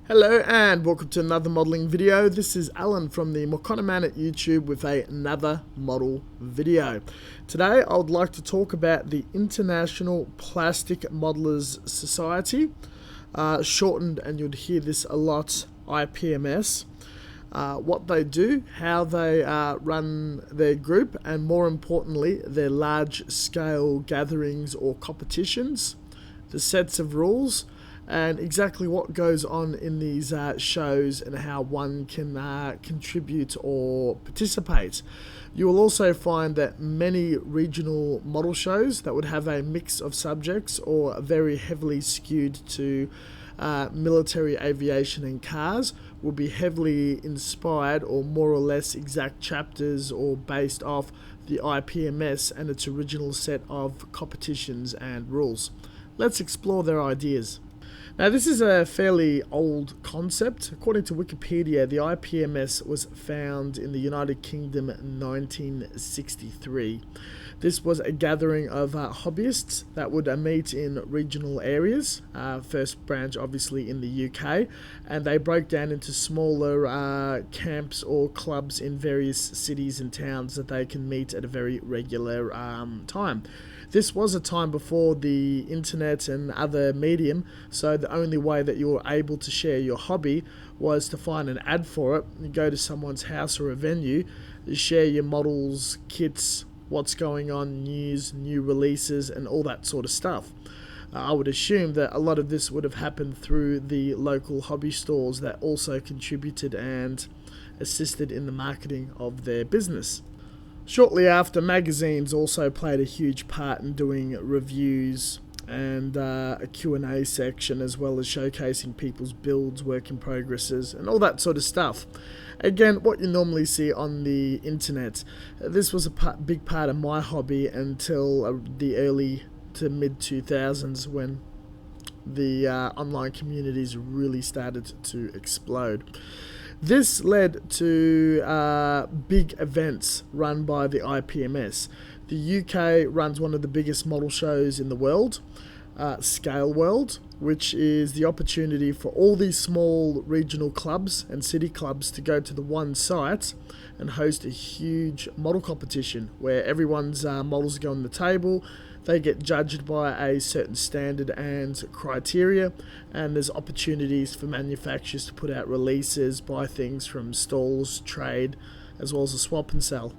Hello and welcome to another modelling video. This is Alan from the Mokona Man at YouTube with another model video. Today I would like to talk about the International Plastic Modelers Society, shortened, and you'd hear this a lot, IPMS. What they do, how they run their group, and more importantly their large scale gatherings or competitions, the sets of rules, and exactly what goes on in these shows and how one can contribute or participate. You will also find that many regional model shows that would have a mix of subjects or very heavily skewed to military aviation and cars will be heavily inspired or more or less exact chapters or based off the IPMS and its original set of competitions and rules. Let's explore their ideas. Now, this is a fairly old concept. According to Wikipedia, the IPMS was found in the United Kingdom in 1963. This was a gathering of hobbyists that would meet in regional areas, first branch obviously in the UK, and they broke down into smaller camps or clubs in various cities and towns that they can meet at a very regular time. This was a time before the internet and other medium, so the only way that you were able to share your hobby was to find an ad for it, and go to someone's house or a venue, share your models, kits, what's going on, news, new releases, and all that sort of stuff. I would assume that a lot of this would have happened through the local hobby stores that also contributed and assisted in the marketing of their business. Shortly after, magazines also played a huge part in doing reviews and a Q&A section, as well as showcasing people's builds, work in progresses, and all that sort of stuff. Again, what you normally see on the internet. This was a big part of my hobby until the early to mid 2000s, when the online communities really started to explode. This led to big events run by the IPMS. The UK runs one of the biggest model shows in the world, Scale World, which is the opportunity for all these small regional clubs and city clubs to go to the one site and host a huge model competition where everyone's models go on the table. They get judged by a certain standard and criteria, and there's opportunities for manufacturers to put out releases, buy things from stalls, trade, as well as a swap and sell.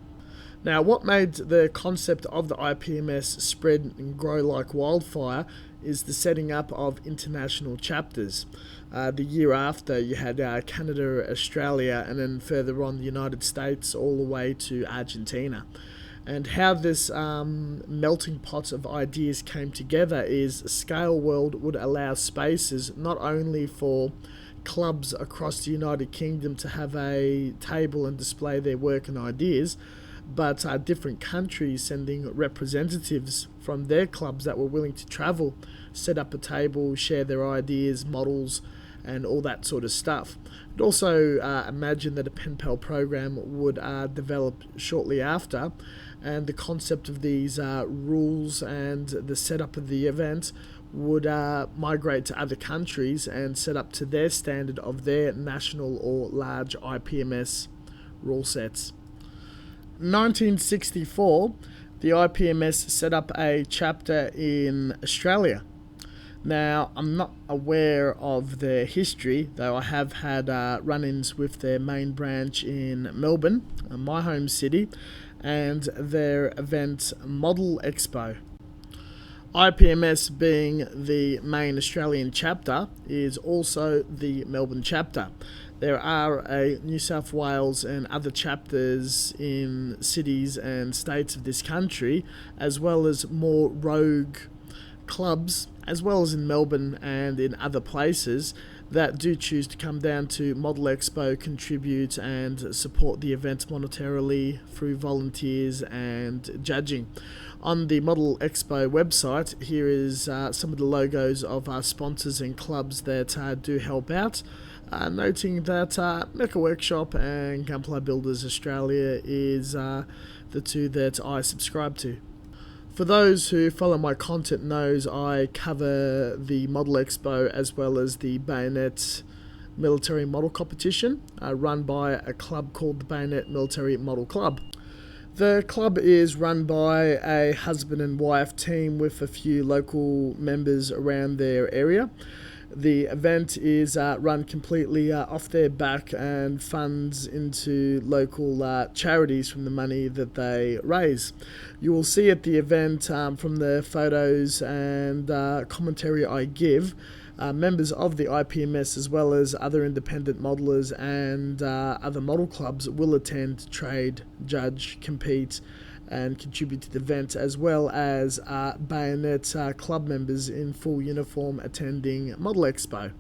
Now, what made the concept of the IPMS spread and grow like wildfire is the setting up of international chapters. The year after, you had Canada, Australia, and then further on the United States, all the way to Argentina. And how this melting pot of ideas came together is Scale World would allow spaces not only for clubs across the United Kingdom to have a table and display their work and ideas, but different countries sending representatives from their clubs that were willing to travel, set up a table, share their ideas, models, and all that sort of stuff. I'd also imagine that a pen pal program would develop shortly after, and the concept of these rules and the setup of the event would migrate to other countries and set up to their standard of their national or large IPMS rule sets. In 1964, the IPMS set up a chapter in Australia. Now, I'm not aware of their history, though I have had run-ins with their main branch in Melbourne, my home city, and their event Model Expo. IPMS, being the main Australian chapter, is also the Melbourne chapter. There are New South Wales and other chapters in cities and states of this country, as well as more rogue clubs, as well as in Melbourne and in other places, that do choose to come down to Model Expo, contribute and support the event monetarily through volunteers and judging. On the Model Expo website, here is some of the logos of our sponsors and clubs that do help out, noting that Mecca Workshop and Gunpla Builders Australia is the two that I subscribe to. For those who follow my content knows I cover the Model Expo as well as the Bayonet military model competition run by a club called the Bayonet Military Model Club. The club is run by a husband and wife team with a few local members around their area. The event is run completely off their back and funds into local charities from the money that they raise. You will see at the event from the photos and commentary I give, members of the IPMS as well as other independent modelers and other model clubs will attend, trade, judge, compete and contribute to the event, as well as Bayonet club members in full uniform attending Model Expo.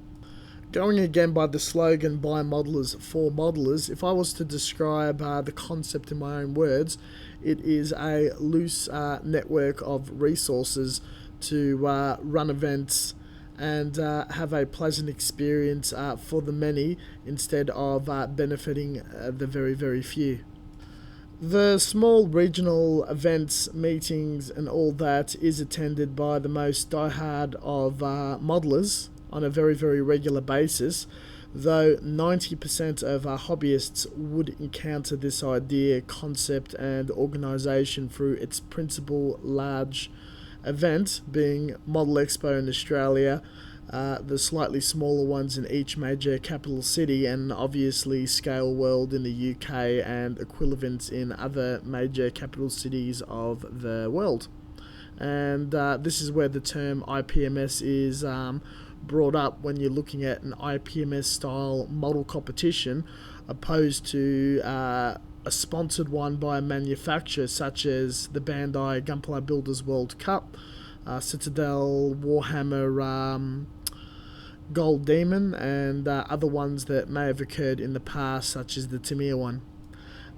Going again by the slogan, by modelers for modelers, if I was to describe the concept in my own words, it is a loose network of resources to run events and have a pleasant experience for the many instead of benefiting the very, very few. The small regional events, meetings and all that is attended by the most diehard of modelers on a very, very regular basis, though 90% of hobbyists would encounter this idea, concept and organisation through its principal large event being Model Expo in Australia, the slightly smaller ones in each major capital city, and obviously Scale World in the UK and equivalents in other major capital cities of the world. And this is where the term IPMS is brought up when you're looking at an IPMS style model competition opposed to a sponsored one by a manufacturer such as the Bandai Gunpla Builders World Cup, Citadel, Warhammer, Gold Demon and other ones that may have occurred in the past, such as the Tamiya one.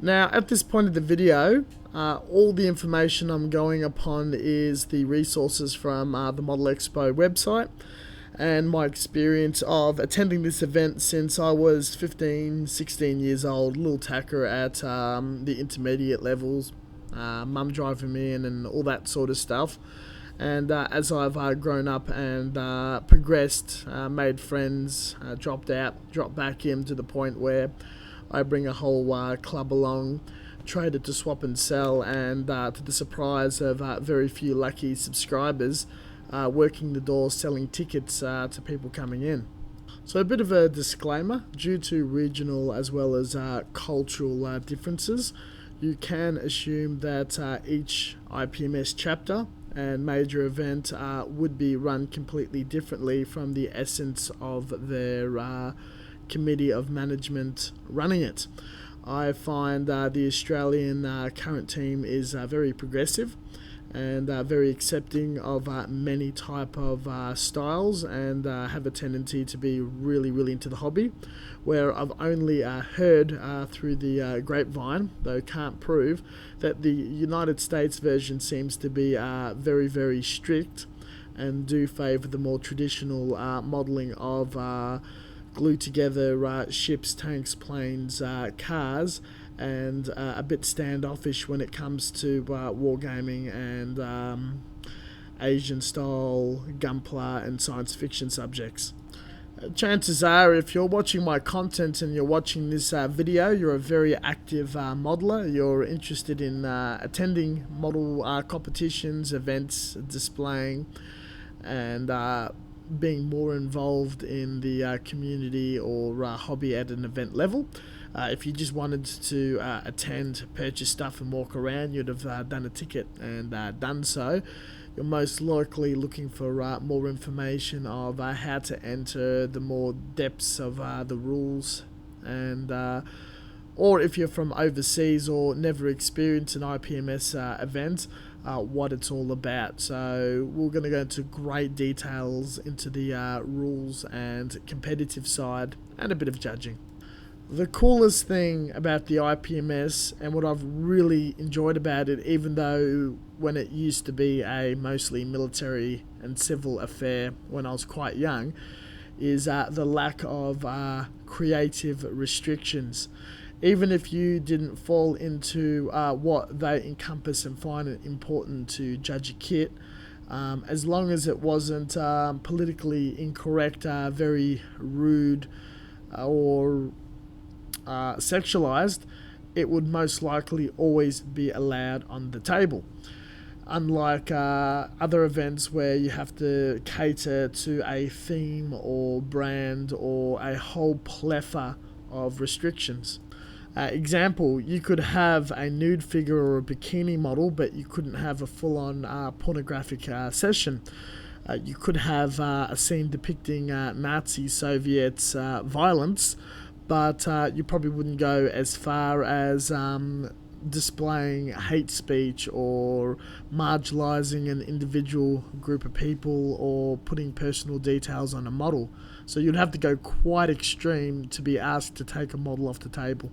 Now at this point of the video, all the information I'm going upon is the resources from the Model Expo website and my experience of attending this event since I was 15, 16 years old, little tacker at the intermediate levels, mum driving me in and all that sort of stuff. And as I've grown up and progressed, made friends, dropped back in to the point where I bring a whole club along, traded to swap and sell, and to the surprise of very few lucky subscribers, working the door selling tickets to people coming in. So a bit of a disclaimer, due to regional as well as cultural differences, you can assume that each IPMS chapter and major event would be run completely differently from the essence of their committee of management running it. I find the Australian current team is very progressive and very accepting of many type of styles and have a tendency to be really, really into the hobby, where I've only heard through the grapevine, though can't prove, that the United States version seems to be very, very strict and do favour the more traditional modelling of glued together ships, tanks, planes, cars, and a bit standoffish when it comes to wargaming and Asian style gunpla and science fiction subjects. Chances are, if you're watching my content and you're watching this video, you're a very active modeler, you're interested in attending model competitions, events, displaying, and being more involved in the community or hobby at an event level. If you just wanted to attend, purchase stuff and walk around, you'd have done a ticket and done so. You're most likely looking for more information of how to enter, the more depths of the rules, and or if you're from overseas or never experienced an IPMS event, what it's all about. So we're going to go into great details into the rules and competitive side and a bit of judging. The coolest thing about the IPMS, and what I've really enjoyed about it, even though when it used to be a mostly military and civil affair when I was quite young, is the lack of creative restrictions. Even if you didn't fall into what they encompass and find it important to judge a kit, as long as it wasn't politically incorrect, very rude, or sexualized, it would most likely always be allowed on the table. Unlike other events where you have to cater to a theme or brand or a whole plethora of restrictions. Example, you could have a nude figure or a bikini model, but you couldn't have a full-on pornographic session. You could have a scene depicting Nazi Soviet violence, but you probably wouldn't go as far as displaying hate speech or marginalizing an individual group of people or putting personal details on a model. So you'd have to go quite extreme to be asked to take a model off the table.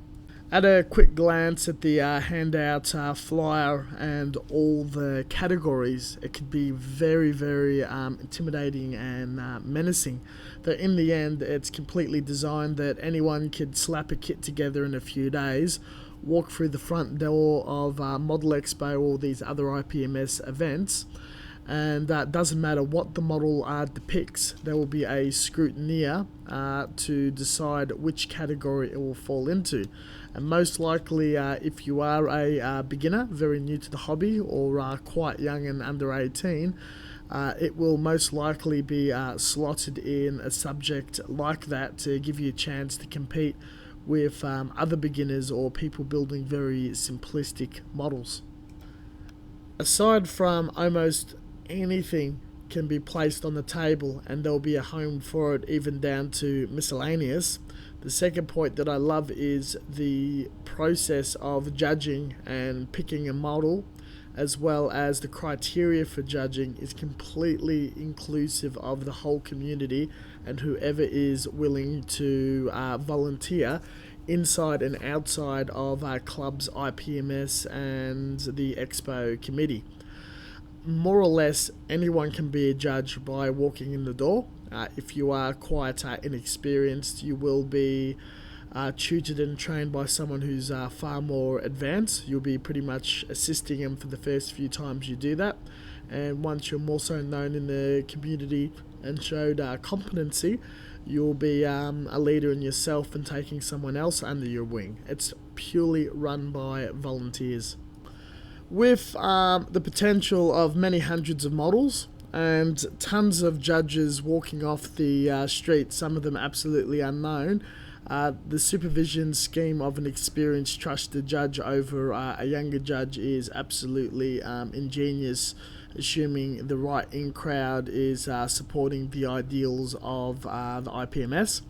At a quick glance at the handout flyer and all the categories, it could be very, very intimidating and menacing. Though in the end, it's completely designed that anyone could slap a kit together in a few days, walk through the front door of Model Expo or these other IPMS events, and doesn't matter what the model depicts, there will be a scrutineer to decide which category it will fall into. And most likely, if you are a beginner, very new to the hobby, or quite young and under 18, it will most likely be slotted in a subject like that to give you a chance to compete with other beginners or people building very simplistic models. Aside from almost anything can be placed on the table and there'll be a home for it, even down to miscellaneous, the second point that I love is the process of judging and picking a model, as well as the criteria for judging, is completely inclusive of the whole community and whoever is willing to volunteer inside and outside of our club's IPMS and the Expo committee. More or less anyone can be a judge by walking in the door. If you are quite inexperienced, you will be tutored and trained by someone who's far more advanced. You'll be pretty much assisting them for the first few times you do that. And once you're more so known in the community and showed competency, you'll be a leader in yourself and taking someone else under your wing. It's purely run by volunteers. With the potential of many hundreds of models and tons of judges walking off the street, some of them absolutely unknown, the supervision scheme of an experienced trusted judge over a younger judge is absolutely ingenious, assuming the right in crowd is supporting the ideals of the IPMS.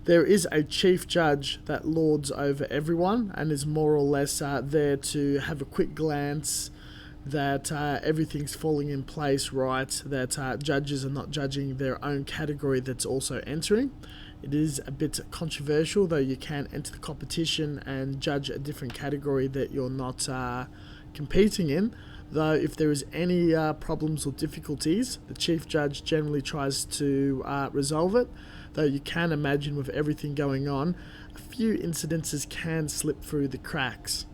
There is a chief judge that lords over everyone and is more or less there to have a quick glance that everything's falling in place right, that judges are not judging their own category that's also entering. It is a bit controversial, though you can enter the competition and judge a different category that you're not competing in. Though if there is any problems or difficulties, the chief judge generally tries to resolve it. Though you can imagine with everything going on, a few incidences can slip through the cracks.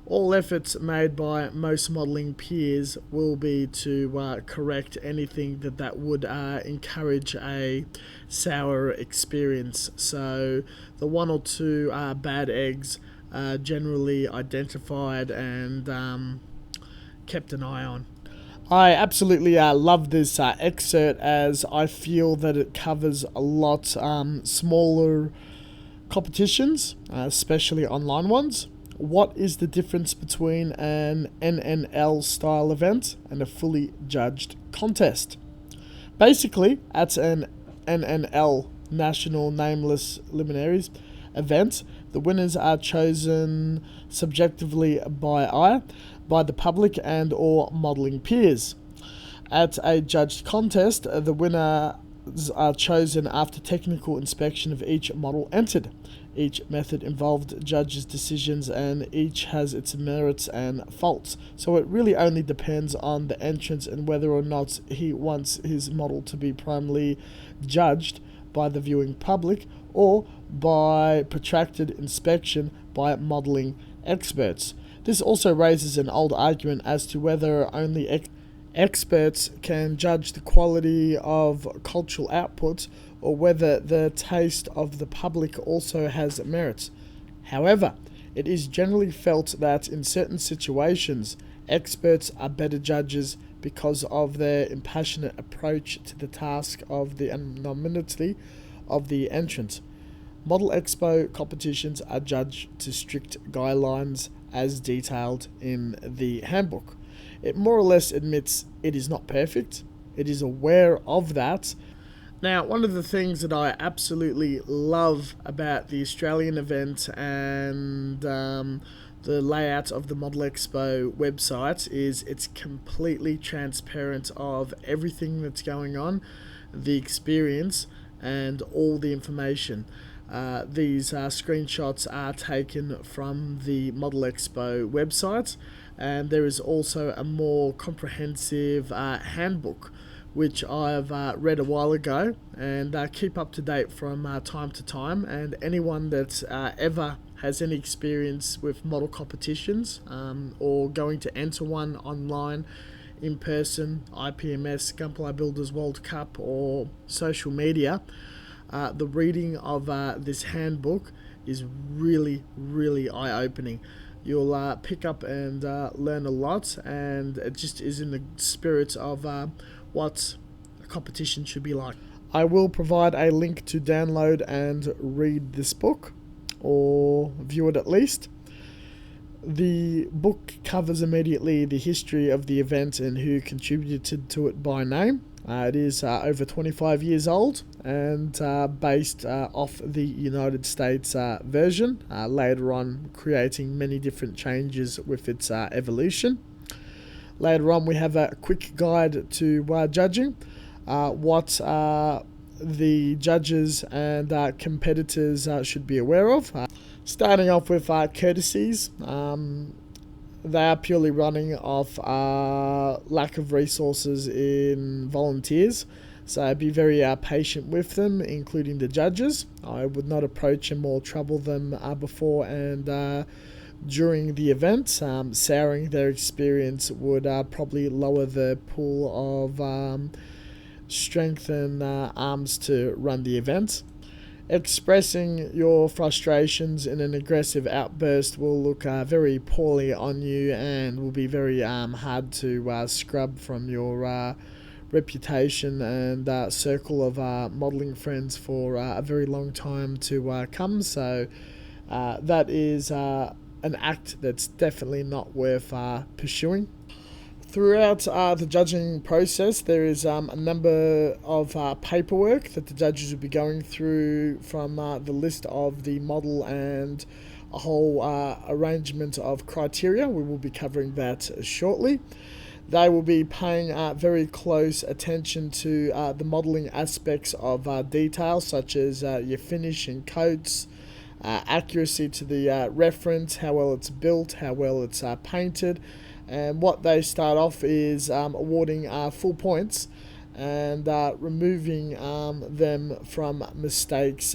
All efforts made by most modelling peers will be to correct anything that would encourage a sour experience. So the one or two bad eggs are generally identified and kept an eye on. I absolutely love this excerpt, as I feel that it covers a lot smaller competitions, especially online ones. What is the difference between an NNL style event and a fully judged contest? Basically, at an NNL, National Nameless Luminaries event, the winners are chosen subjectively by eye, by the public and or modelling peers. At a judged contest, the winners are chosen after technical inspection of each model entered. Each method involved judges' decisions and each has its merits and faults. So it really only depends on the entrant and whether or not he wants his model to be primarily judged by the viewing public or by protracted inspection by modelling experts. This also raises an old argument as to whether only experts can judge the quality of cultural output, or whether the taste of the public also has merits. However, it is generally felt that in certain situations, experts are better judges because of their impassionate approach to the task of the anonymity of the entrant. Model Expo competitions are judged to strict guidelines as detailed in the handbook. It more or less admits it is not perfect. It is aware of that. Now, one of the things that I absolutely love about the Australian event and the layout of the Model Expo website is it's completely transparent of everything that's going on, the experience, and all the information. These screenshots are taken from the Model Expo website, and there is also a more comprehensive handbook which I've read a while ago and keep up to date from time to time. And anyone that ever has any experience with model competitions or going to enter one online, in person, IPMS, Gunpla Builders World Cup, or social media, the reading of this handbook is really, really eye-opening. You'll pick up and learn a lot, and it just is in the spirit of what a competition should be like. I will provide a link to download and read this book, or view it at least. The book covers immediately the history of the event and who contributed to it by name. It is over 25 years old and based off the United States version, later on creating many different changes with its evolution. Later on, we have a quick guide to judging, what the judges and competitors should be aware of. Starting off with courtesies. They are purely running off lack of resources in volunteers, so be very patient with them, including the judges. I would not approach them or trouble them before and during the event. Souring their experience would probably lower the pool of strength and arms to run the event. Expressing your frustrations in an aggressive outburst will look very poorly on you and will be very hard to scrub from your reputation and circle of modelling friends for a very long time to come. So that is an act that's definitely not worth pursuing. Throughout the judging process, there is a number of paperwork that the judges will be going through from the list of the model and a whole arrangement of criteria. We will be covering that shortly. They will be paying very close attention to the modelling aspects of detail, such as your finish and coats, accuracy to the reference, how well it's built, how well it's painted. And what they start off is awarding full points and removing them from mistakes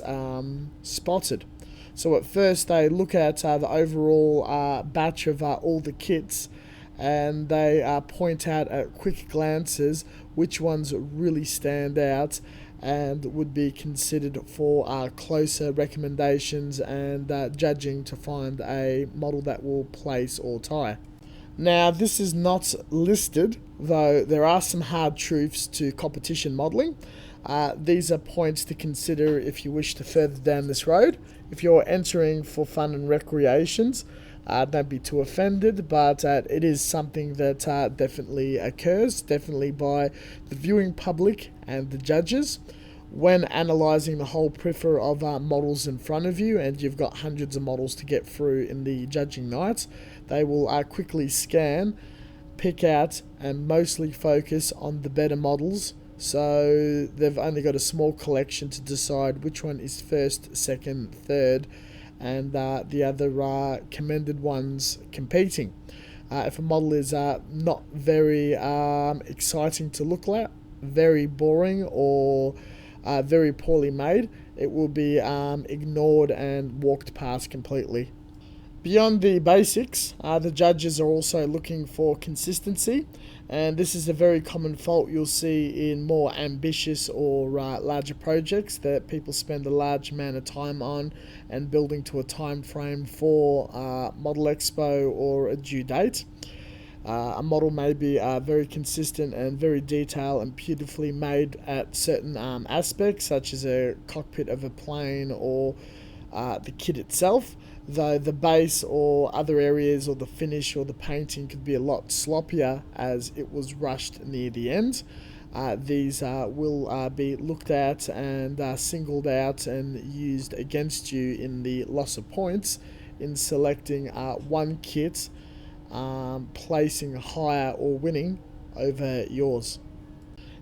spotted. So at first they look at the overall batch of all the kits, and they point out at quick glances which ones really stand out and would be considered for closer recommendations and judging to find a model that will place or tie. Now, this is not listed, though there are some hard truths to competition modelling. These are points to consider if you wish to further down this road. If you're entering for fun and recreations, don't be too offended, but it is something that definitely occurs, definitely by the viewing public and the judges. When analysing the whole plethora of models in front of you, and you've got hundreds of models to get through in the judging night, they will quickly scan, pick out, and mostly focus on the better models. So they've only got a small collection to decide which one is first, second, third, and the other commended ones competing. If a model is not very exciting to look at, very boring, or very poorly made, it will be ignored and walked past completely. Beyond the basics, the judges are also looking for consistency, and this is a very common fault you'll see in more ambitious or larger projects that people spend a large amount of time on and building to a time frame for Model Expo or a due date. A model may be very consistent and very detailed and beautifully made at certain aspects, such as a cockpit of a plane or the kit itself, though the base or other areas or the finish or the painting could be a lot sloppier as it was rushed near the end. These will be looked at and singled out and used against you in the loss of points in selecting one kit, placing higher or winning over yours.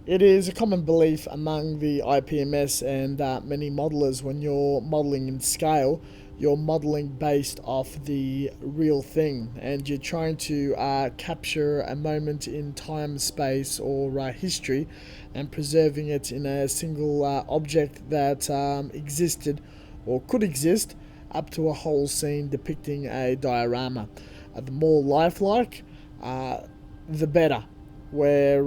It is a common belief among the IPMS and many modelers, when you're modeling in scale, you're modeling based off the real thing and you're trying to capture a moment in time, space or history and preserving it in a single object that existed or could exist up to a whole scene depicting a diorama. The more lifelike, the better. Where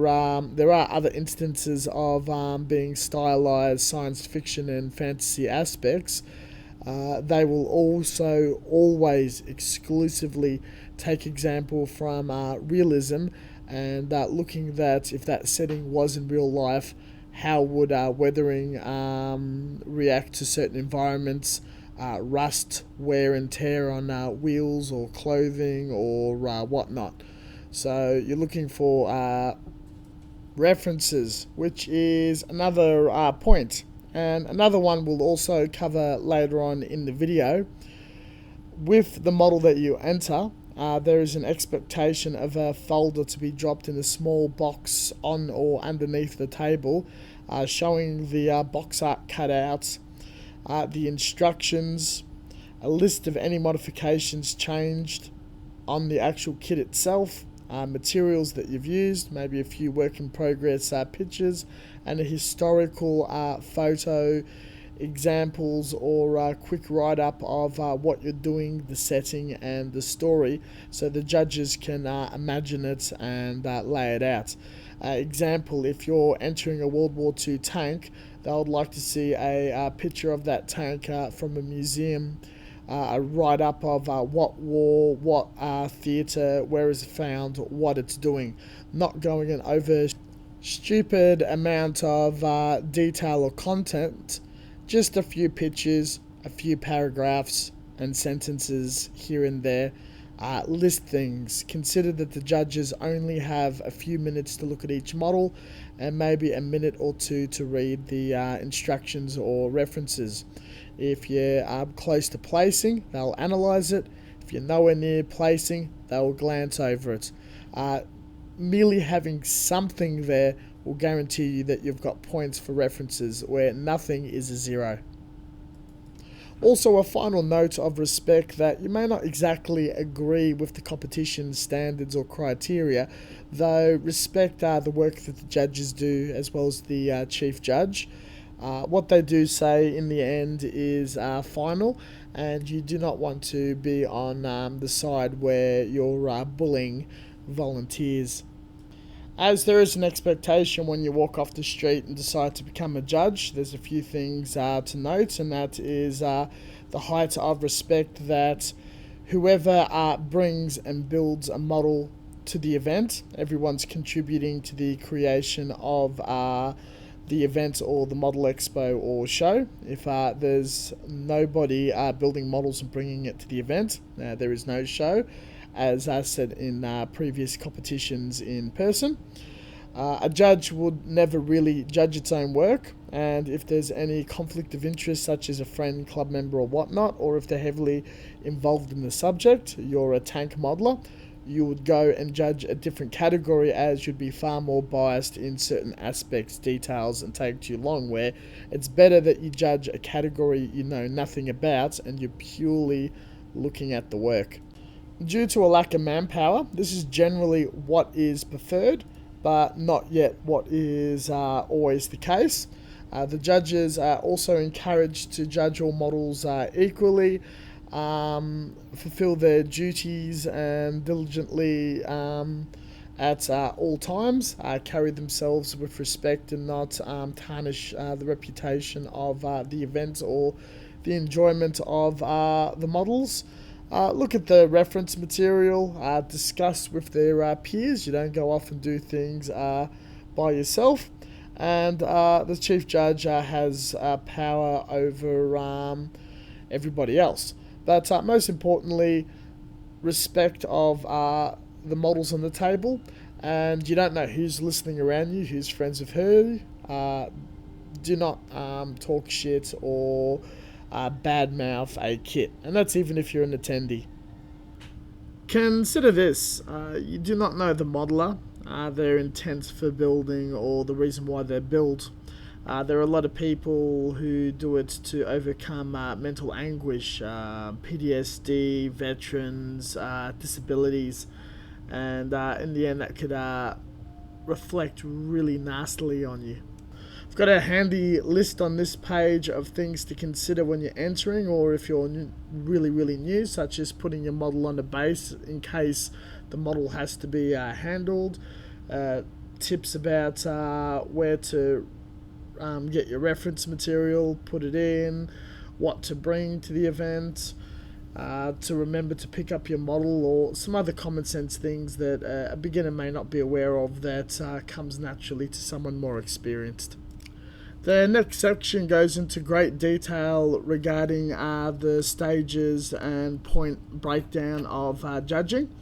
there are other instances of being stylized science fiction and fantasy aspects, they will also always exclusively take example from realism and looking that if that setting was in real life, how would weathering react to certain environments, rust, wear and tear on wheels or clothing or whatnot. So you're looking for references, which is another point. And another one we'll also cover later on in the video. With the model that you enter, there is an expectation of a folder to be dropped in a small box on or underneath the table, showing the box art cutouts, the instructions, a list of any modifications changed on the actual kit itself, materials that you've used, maybe a few work in progress pictures, and a historical photo examples or quick write-up of what you're doing, the setting and the story, so the judges can imagine it and lay it out. Example, if you're entering a World War II tank, they would like to see a picture of that tank from a museum, a write-up of what war, what theatre, where is it found, what it's doing. Not going in over stupid amount of detail or content, just a few pictures, a few paragraphs and sentences here and there. List things. Consider that the judges only have a few minutes to look at each model and maybe a minute or two to read the instructions or references. If you're close to placing, they'll analyse it. If you're nowhere near placing, they'll glance over it. Merely having something there will guarantee you that you've got points for references, where nothing is a zero. Also, a final note of respect that you may not exactly agree with the competition standards or criteria, though respect the work that the judges do as well as the chief judge. What they do say in the end is final, and you do not want to be on the side where you're bullying volunteers. As there is an expectation when you walk off the street and decide to become a judge, there's a few things to note, and that is the height of respect that whoever brings and builds a model to the event, everyone's contributing to the creation of the event or the Model Expo or show. If there's nobody building models and bringing it to the event, there is no show, as I said in previous competitions in person. A judge would never really judge its own work, and if there's any conflict of interest, such as a friend, club member or whatnot, or if they're heavily involved in the subject, you're a tank modeler, you would go and judge a different category, as you'd be far more biased in certain aspects, details, and take too long, where it's better that you judge a category you know nothing about and you're purely looking at the work. Due to a lack of manpower, this is generally what is preferred, but not yet what is always the case. The judges are also encouraged to judge all models equally. fulfill their duties and diligently at all times, carry themselves with respect and not tarnish the reputation of the event or the enjoyment of the models. Look at the reference material, discuss with their peers. You don't go off and do things by yourself. And the chief judge has power over everybody else. But most importantly, respect of the models on the table, and you don't know who's listening around you, who's friends with who. Do not talk shit or badmouth a kit, and that's even if you're an attendee. Consider this, you do not know the modeler, their intent for building or the reason why they're built. There are a lot of people who do it to overcome mental anguish, PTSD, veterans, disabilities, and in the end that could reflect really nastily on you. I've got a handy list on this page of things to consider when you're entering, or if you're really new, such as putting your model on the base in case the model has to be handled, tips about where to get your reference material, put it in, what to bring to the event, to remember to pick up your model, or some other common sense things that a beginner may not be aware of that comes naturally to someone more experienced. The next section goes into great detail regarding the stages and point breakdown of judging.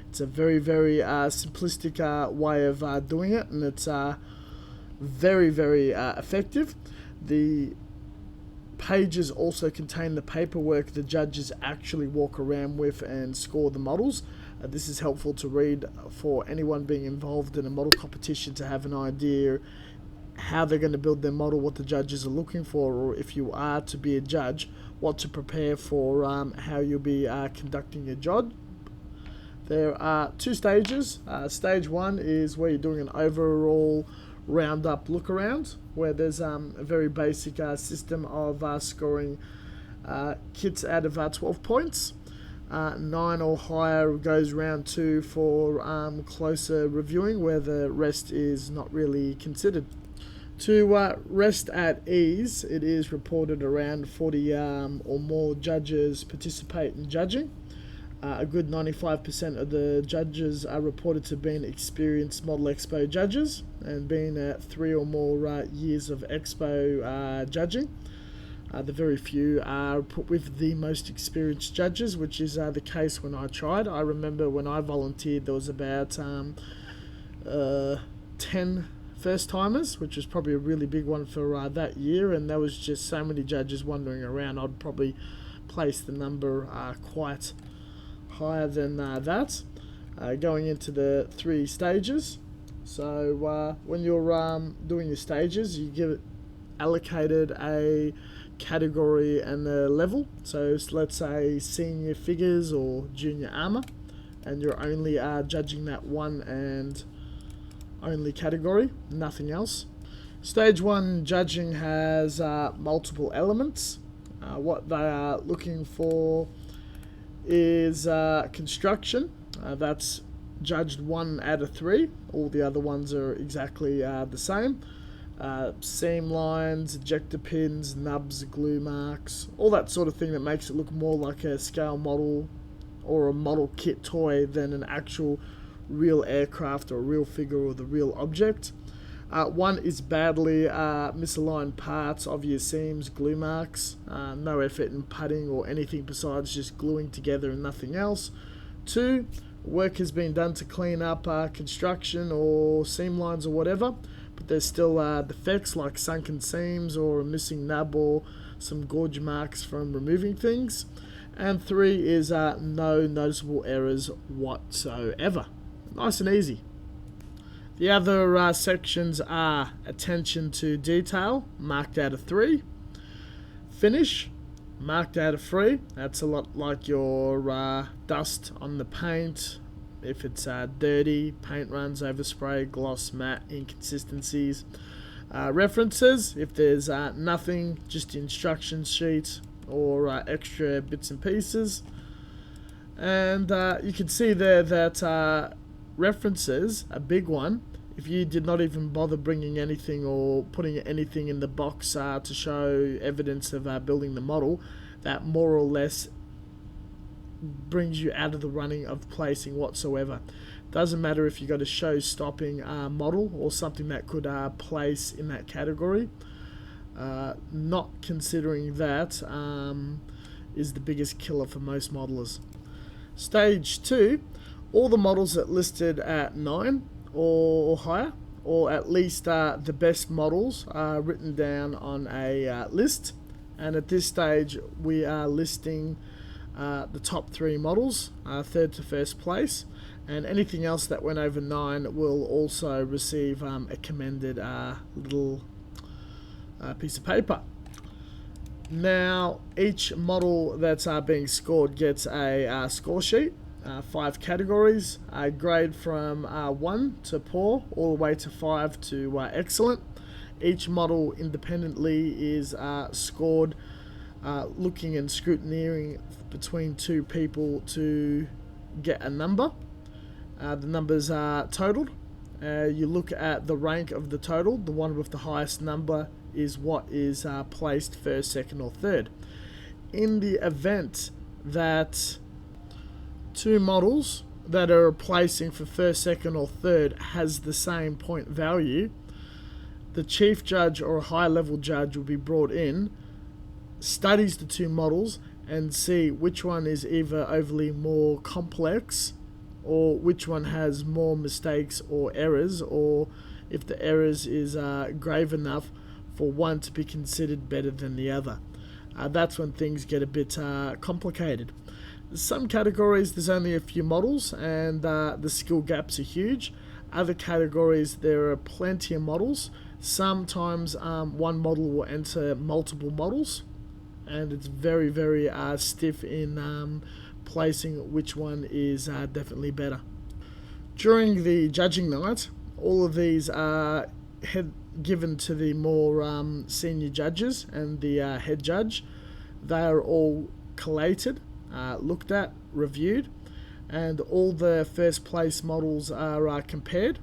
It's a very simplistic way of doing it, and it's very effective. The pages also contain the paperwork the judges actually walk around with and score the models. This is helpful to read for anyone being involved in a model competition to have an idea how they're going to build their model, what the judges are looking for, or if you are to be a judge, what to prepare for, how you'll be conducting your job. There are two stages. Stage one is where you're doing an overall round-up look-around, where there's a very basic system of scoring kits out of 12 points. 9 or higher goes round 2 for closer reviewing, where the rest is not really considered. To rest at ease, it is reported around 40 or more judges participate in judging. A good 95% of the judges are reported to be experienced Model Expo judges and being at 3 or more years of Expo judging. The very few are put with the most experienced judges, which is the case when I tried. I remember when I volunteered there was about 10 first timers, which was probably a really big one for that year, and there was just so many judges wandering around. I'd probably place the number quite higher than that. Going into the 3 stages, so when you're doing your stages, you give it allocated a category and a level. So let's say senior figures or junior armor, and you're only judging that one and only category, nothing else. Stage 1 judging has multiple elements. What they are looking for is construction. That's judged 1 out of 3. All the other ones are exactly the same. Seam lines, ejector pins, nubs, glue marks, all that sort of thing that makes it look more like a scale model or a model kit toy than an actual real aircraft or a real figure or the real object. 1 is badly misaligned parts, obvious seams, glue marks, no effort in putting or anything besides just gluing together and nothing else. 2, work has been done to clean up construction or seam lines or whatever, but there's still defects like sunken seams or a missing nub or some gorge marks from removing things. And 3 is no noticeable errors whatsoever. Nice and easy. The other sections are attention to detail, marked out of 3. Finish, marked out of 3. That's a lot like your dust on the paint. If it's dirty, paint runs, overspray, gloss, matte, inconsistencies. References, if there's nothing, just the instruction sheet or extra bits and pieces. And you can see there that references, a big one, if you did not even bother bringing anything or putting anything in the box to show evidence of building the model, that more or less brings you out of the running of placing whatsoever. Doesn't matter if you got a show-stopping model or something that could place in that category. Not considering that is the biggest killer for most modelers. Stage 2, all the models that listed at 9 or higher, or at least the best models are written down on a list. And at this stage we are listing the top 3 models, third to first place, and anything else that went over 9 will also receive a commended little piece of paper. Now each model that's being scored gets a score sheet, 5 categories, a grade from 1 to poor all the way to 5 to excellent. Each model independently is scored looking and scrutinizing between 2 people to get a number. The numbers are totaled. You look at the rank of the total. The one with the highest number is what is placed first, second or third. In the event that 2 models that are placing for first, second or third has the same point value, the chief judge or a high level judge will be brought in, studies the 2 models and see which one is either overly more complex or which one has more mistakes or errors, or if the errors is grave enough for one to be considered better than the other. That's when things get a bit complicated. Some categories there's only a few models and the skill gaps are huge. Other categories there are plenty of models. Sometimes one model will enter multiple models, and it's very, very stiff in placing which one is definitely better. During the judging night, all of these are given to the more senior judges and the head judge. They are all collated, looked at, reviewed, and all the first place models are compared.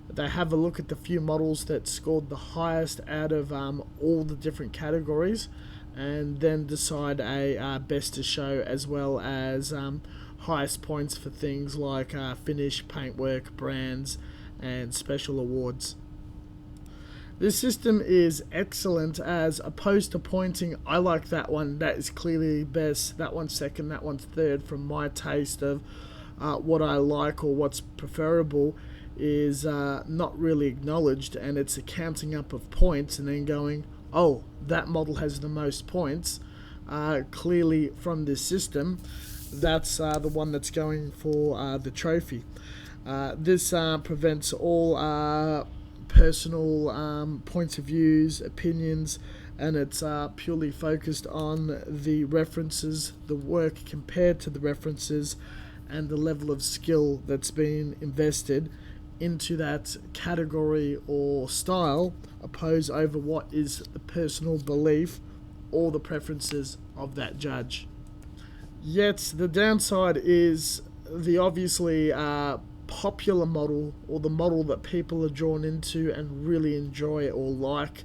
They have a look at the few models that scored the highest out of all the different categories, and then decide a best to show, as well as highest points for things like finish, paintwork, brands and special awards. This system is excellent as opposed to pointing, I like that one, that is clearly best, that one's second, that one's third, from my taste of what I like or what's preferable, is not really acknowledged, and it's a counting up of points and then going, oh, that model has the most points, clearly from this system, that's the one that's going for the trophy. This prevents all personal points of views, opinions, and it's purely focused on the references, the work compared to the references, and the level of skill that's been invested into that category or style, opposed over what is the personal belief or the preferences of that judge. Yet the downside is the obviously popular model, or the model that people are drawn into and really enjoy or like,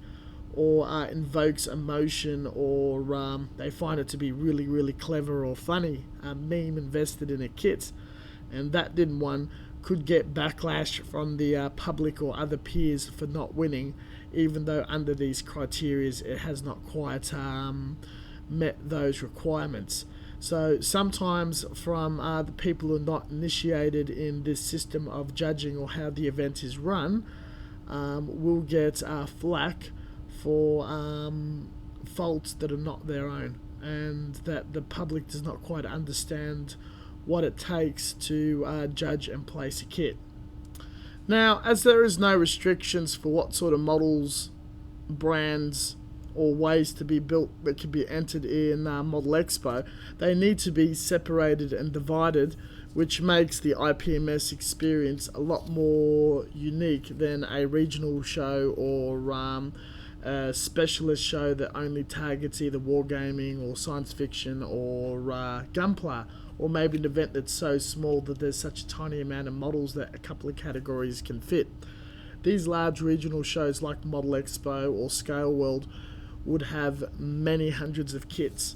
or invokes emotion, or they find it to be really, really clever or funny, a meme invested in a kit, and that didn't one could get backlash from the public or other peers for not winning, even though under these criteria it has not quite met those requirements. So sometimes from the people who are not initiated in this system of judging or how the event is run, will get flack for faults that are not their own, and that the public does not quite understand what it takes to judge and place a kit. Now, as there is no restrictions for what sort of models, brands or ways to be built that can be entered in Model Expo, they need to be separated and divided, which makes the IPMS experience a lot more unique than a regional show or a specialist show that only targets either wargaming or science fiction or gunpla, or maybe an event that's so small that there's such a tiny amount of models that a couple of categories can fit. These large regional shows like Model Expo or Scale World would have many hundreds of kits,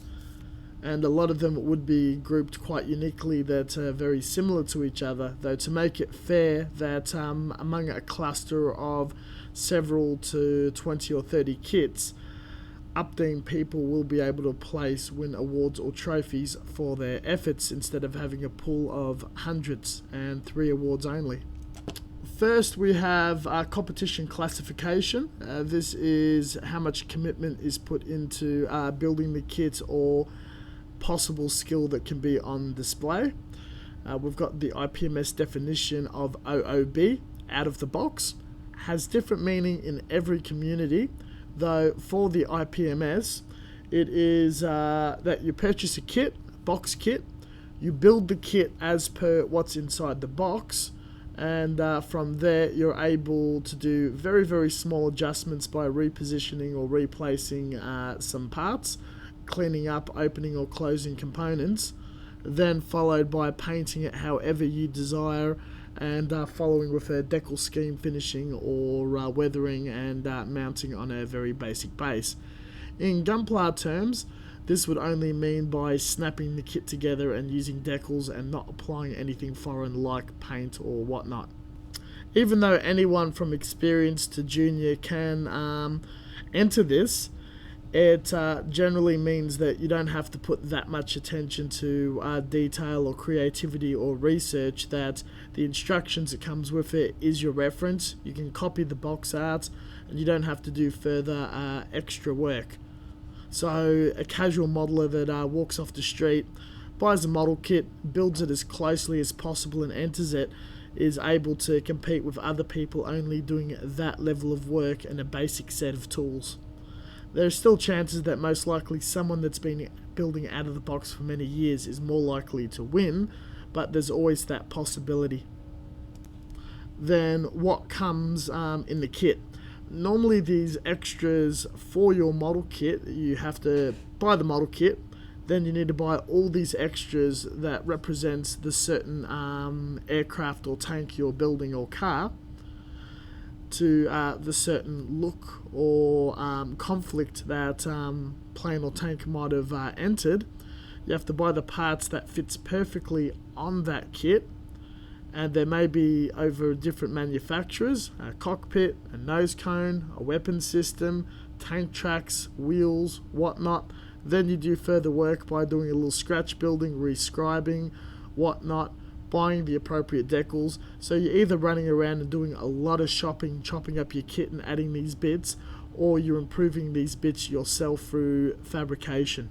and a lot of them would be grouped quite uniquely that are very similar to each other, though to make it fair that among a cluster of several to 20 or 30 kits, up-themed people will be able to win awards or trophies for their efforts instead of having a pool of hundreds and 3 awards only. First, we have competition classification. This is how much commitment is put into building the kit or possible skill that can be on display. We've got the IPMS definition of OOB, out of the box. Has different meaning in every community, though for the IPMS, it is that you purchase a kit, box kit, you build the kit as per what's inside the box, and from there you're able to do very, very small adjustments by repositioning or replacing some parts, cleaning up, opening or closing components, then followed by painting it however you desire, and following with a decal scheme finishing or weathering and mounting on a very basic base. In gunpla terms, this would only mean by snapping the kit together and using decals and not applying anything foreign like paint or whatnot. Even though anyone from experienced to junior can enter this, it generally means that you don't have to put that much attention to detail or creativity or research, that the instructions that comes with it is your reference. You can copy the box art and you don't have to do further extra work. So a casual modeler that walks off the street, buys a model kit, builds it as closely as possible and enters it, is able to compete with other people only doing that level of work and a basic set of tools. There are still chances that most likely someone that's been building out of the box for many years is more likely to win, but there's always that possibility. Then what comes in the kit? Normally these extras for your model kit, you have to buy the model kit, then you need to buy all these extras that represents the certain aircraft or tank you're building or car, to the certain look or conflict that plane or tank might have entered. You have to buy the parts that fits perfectly on that kit, and there may be over different manufacturers, a cockpit, a nose cone, a weapon system, tank tracks, wheels, whatnot. Then you do further work by doing a little scratch building, rescribing, whatnot, buying the appropriate decals. So you're either running around and doing a lot of shopping, chopping up your kit and adding these bits, or you're improving these bits yourself through fabrication.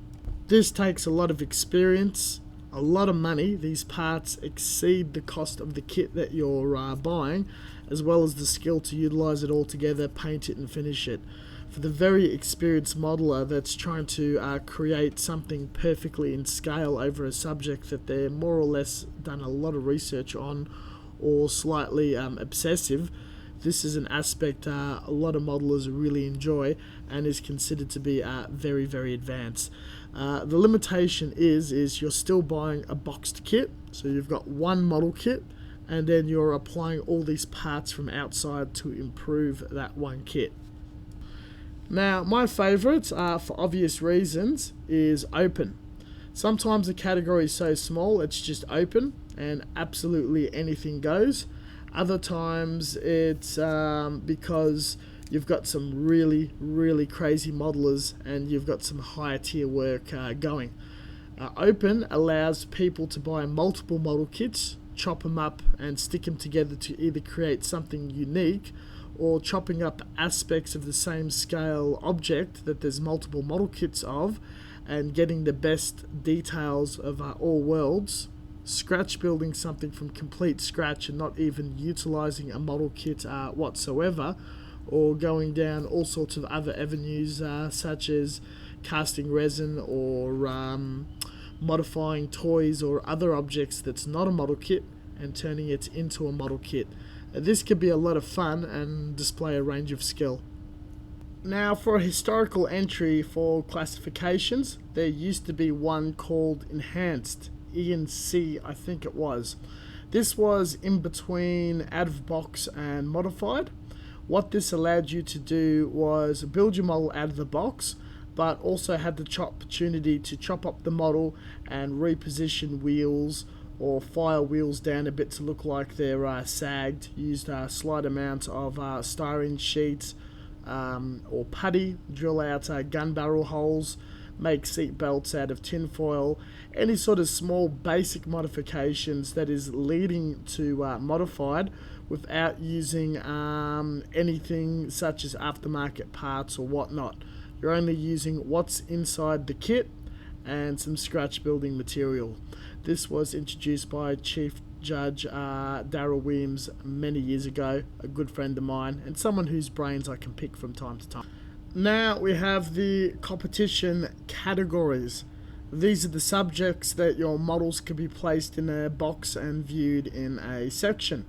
This takes a lot of experience, a lot of money. These parts exceed the cost of the kit that you're buying, as well as the skill to utilize it all together, paint it and finish it. For the very experienced modeler that's trying to create something perfectly in scale over a subject that they're more or less done a lot of research on or slightly obsessive, this is an aspect a lot of modelers really enjoy and is considered to be very, very advanced. The limitation is you're still buying a boxed kit, so you've got one model kit and then you're applying all these parts from outside to improve that one kit. Now, my favourite, for obvious reasons, is open. Sometimes the category is so small it's just open and absolutely anything goes. Other times it's because you've got some really, really crazy modelers and you've got some higher tier work going. Open allows people to buy multiple model kits, chop them up and stick them together to either create something unique, or chopping up aspects of the same scale object that there's multiple model kits of and getting the best details of all worlds, scratch building something from complete scratch and not even utilizing a model kit whatsoever, or going down all sorts of other avenues such as casting resin or modifying toys or other objects that's not a model kit and turning it into a model kit. This could be a lot of fun and display a range of skill. Now, for a historical entry for classifications, there used to be one called Enhanced, ENC I think it was. This was in between out of box and modified. What this allowed you to do was build your model out of the box, but also had the opportunity to chop up the model and reposition wheels or file wheels down a bit to look like they're sagged. Used a slight amount of styrene sheets or putty, drill out gun barrel holes, make seat belts out of tin foil, any sort of small basic modifications that is leading to modified without using anything such as aftermarket parts or whatnot. You're only using what's inside the kit and some scratch building material. This was introduced by Chief Judge Darryl Williams many years ago, a good friend of mine and someone whose brains I can pick from time to time. Now we have the competition categories. These are the subjects that your models can be placed in a box and viewed in a section.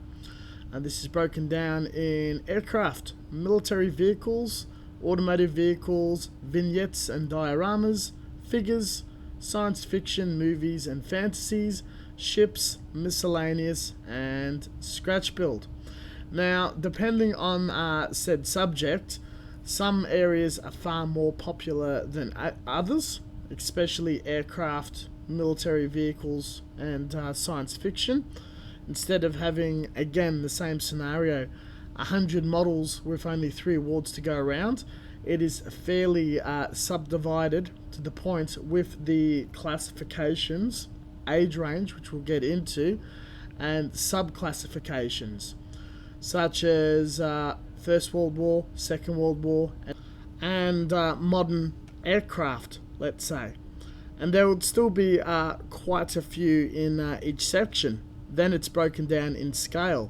And this is broken down in aircraft, military vehicles, automotive vehicles, vignettes and dioramas, figures, science fiction, movies and fantasies, ships, miscellaneous, and scratch build. Now, depending on said subject, some areas are far more popular than others, especially aircraft, military vehicles, and science fiction. Instead of having, again, the same scenario, 100 models with only 3 awards to go around, it is fairly subdivided to the point with the classifications, age range, which we'll get into, and sub-classifications, such as First World War, Second World War, and modern aircraft, let's say. And there would still be quite a few in each section. Then it's broken down in scale.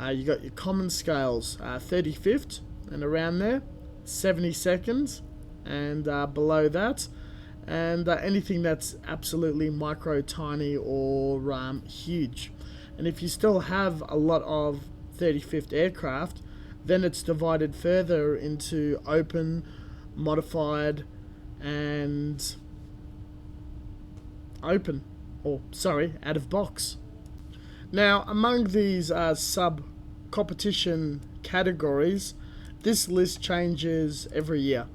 You got your common scales, 35th and around there, 72nds and below that, and anything that's absolutely micro, tiny, or huge. And if you still have a lot of 35th aircraft, then it's divided further into open, modified, and out of box. Now, among these sub-competition categories, this list changes every year,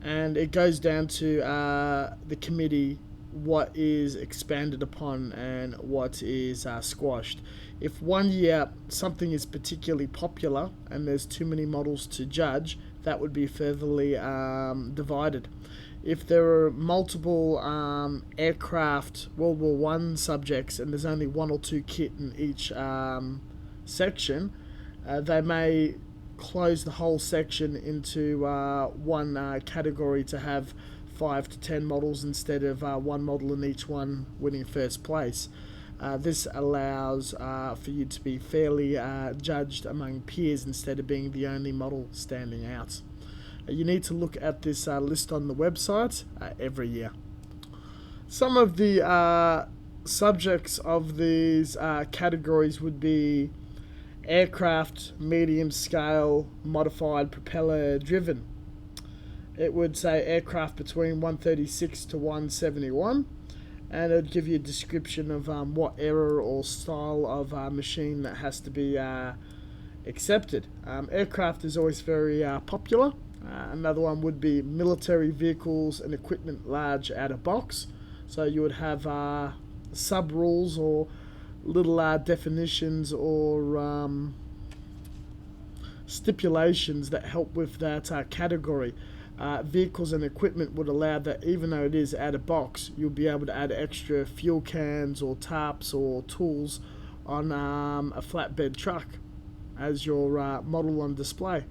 and it goes down to the committee what is expanded upon and what is squashed. If one year something is particularly popular and there's too many models to judge, that would be furtherly divided. If there are multiple aircraft World War One subjects and there's only 1 or 2 kit in each section, they may close the whole section into one category to have 5 to 10 models instead of 1 model in each one winning first place. This allows for you to be fairly judged among peers instead of being the only model standing out. You need to look at this list on the website every year. Some of the subjects of these categories would be aircraft, medium scale, modified, propeller driven. It would say aircraft between 136 to 171, and it would give you a description of what era or style of machine that has to be accepted. Aircraft is always very popular. Another one would be military vehicles and equipment large out of box. So you would have sub rules or little definitions or stipulations that help with that category. Vehicles and equipment would allow that even though it is out of box, you'll be able to add extra fuel cans or tarps or tools on a flatbed truck as your model on display.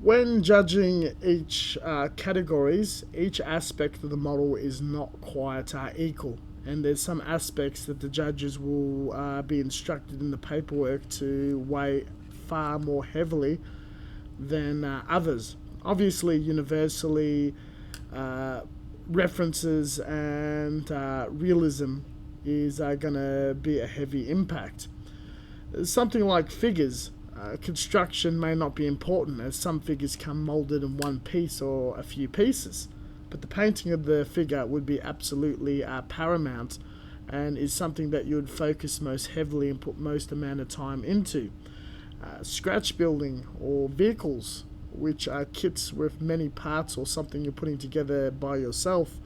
When judging each categories, each aspect of the model is not quite equal, and there's some aspects that the judges will be instructed in the paperwork to weigh far more heavily than others. Obviously, universally, references and realism is going to be a heavy impact. Something like figures. Construction may not be important, as some figures come moulded in one piece or a few pieces, but the painting of the figure would be absolutely paramount, and is something that you would focus most heavily and put most amount of time into. Scratch building or vehicles, which are kits with many parts or something you're putting together by yourself,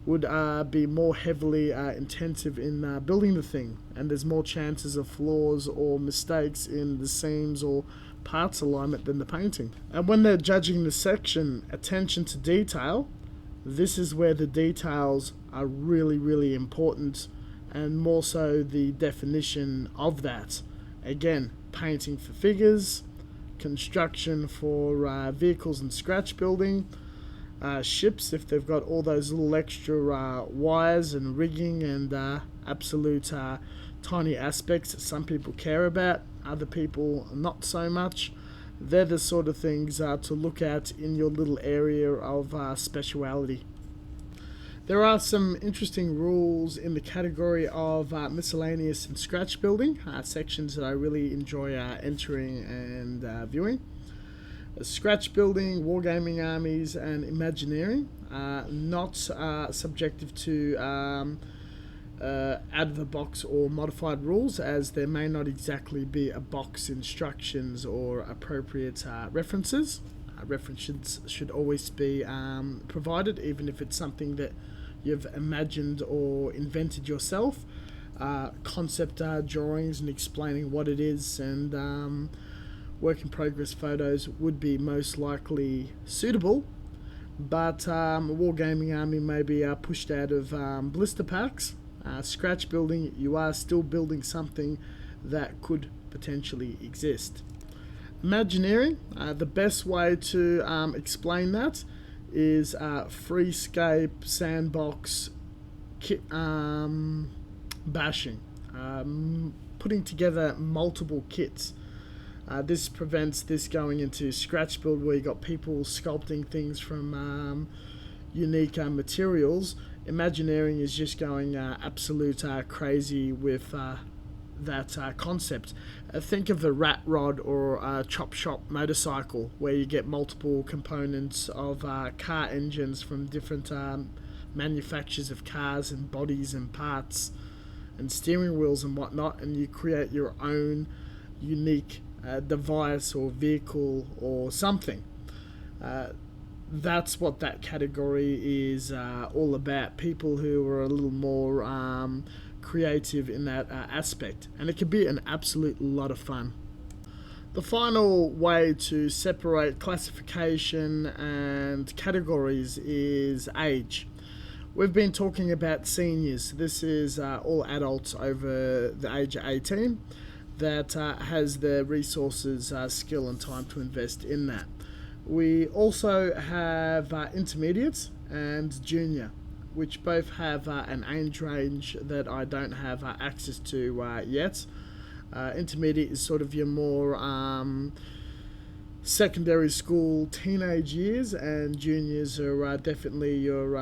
would be more heavily intensive in building the thing, and there's more chances of flaws or mistakes in the seams or parts alignment than the painting. And when they're judging the section, attention to detail, this is where the details are really important, and more so the definition of that. Again, painting for figures, construction for vehicles and scratch building, ships if they've got all those little extra wires and rigging and absolute tiny aspects that some people care about, other people not so much. They're the sort of things to look at in your little area of speciality. There are some interesting rules in the category of miscellaneous and scratch building, sections that I really enjoy entering and viewing. Scratch building, wargaming armies, and Imagineering are not subjective to out-of-the-box or modified rules, as there may not exactly be a box instructions or appropriate references. References should always be provided, even if it's something that you've imagined or invented yourself. Concept drawings and explaining what it is, and work in progress photos would be most likely suitable, but a wargaming army may be pushed out of blister packs. Scratch building, you are still building something that could potentially exist. Imagineering, the best way to explain that is freescape, sandbox, kit bashing, putting together multiple kits. This prevents this going into scratch build, where you got people sculpting things from unique materials. Imagineering is just going absolute crazy with that concept. Think of the rat rod or chop shop motorcycle, where you get multiple components of car engines from different manufacturers of cars and bodies and parts and steering wheels and whatnot, and you create your own unique device or vehicle or something. That's what that category is all about. People who are a little more creative in that aspect, and it can be an absolute lot of fun. The final way to separate classification and categories is age. We've been talking about seniors. This is all adults over the age of 18 that has the resources, skill and time to invest in that. We also have intermediates and junior, which both have an age range that I don't have access to yet. Intermediate is sort of your more secondary school teenage years, and juniors are definitely your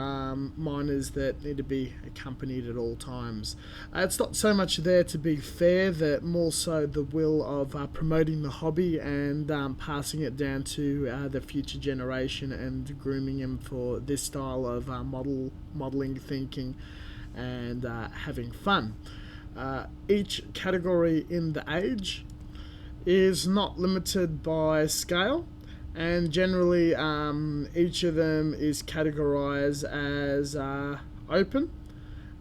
minors that need to be accompanied at all times. It's not so much there to be fair, that more so the will of promoting the hobby and passing it down to the future generation and grooming them for this style of modelling, thinking, and having fun. Each category in the age is not limited by scale, and generally each of them is categorized as open,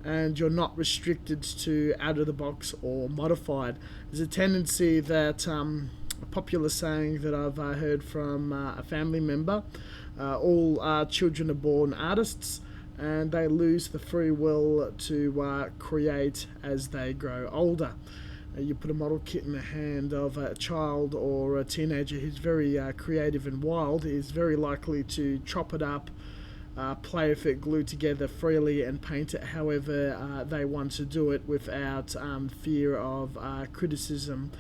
and you're not restricted to out of the box or modified. There's a tendency that a popular saying that I've heard from a family member, all children are born artists, and they lose the free will to create as they grow older. You put a model kit in the hand of a child or a teenager who's very creative and wild, is very likely to chop it up, play with it, glue together freely, and paint it however they want to do it, without fear of criticism,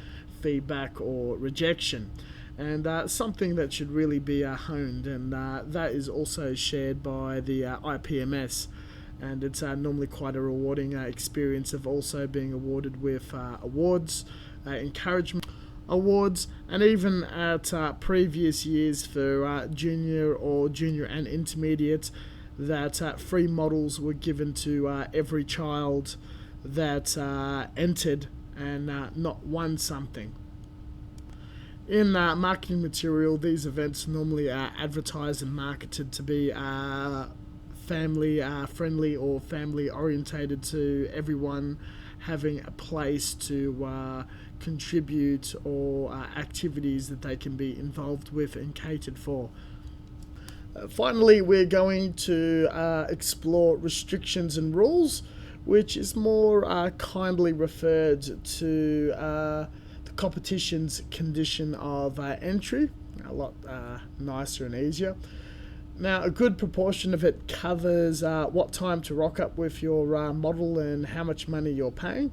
feedback, or rejection. And something that should really be honed, and that is also shared by the IPMS. And it's normally quite a rewarding experience of also being awarded with awards, encouragement. awards, and even at previous years for junior or junior and intermediate, that free models were given to every child that entered and not won something. In marketing material, these events normally are advertised and marketed to be family friendly or family orientated, to everyone having a place to contribute, or activities that they can be involved with and catered for. Finally, we're going to explore restrictions and rules, which is more kindly referred to the competition's condition of entry. A lot nicer and easier. Now, a good proportion of it covers what time to rock up with your model and how much money you're paying.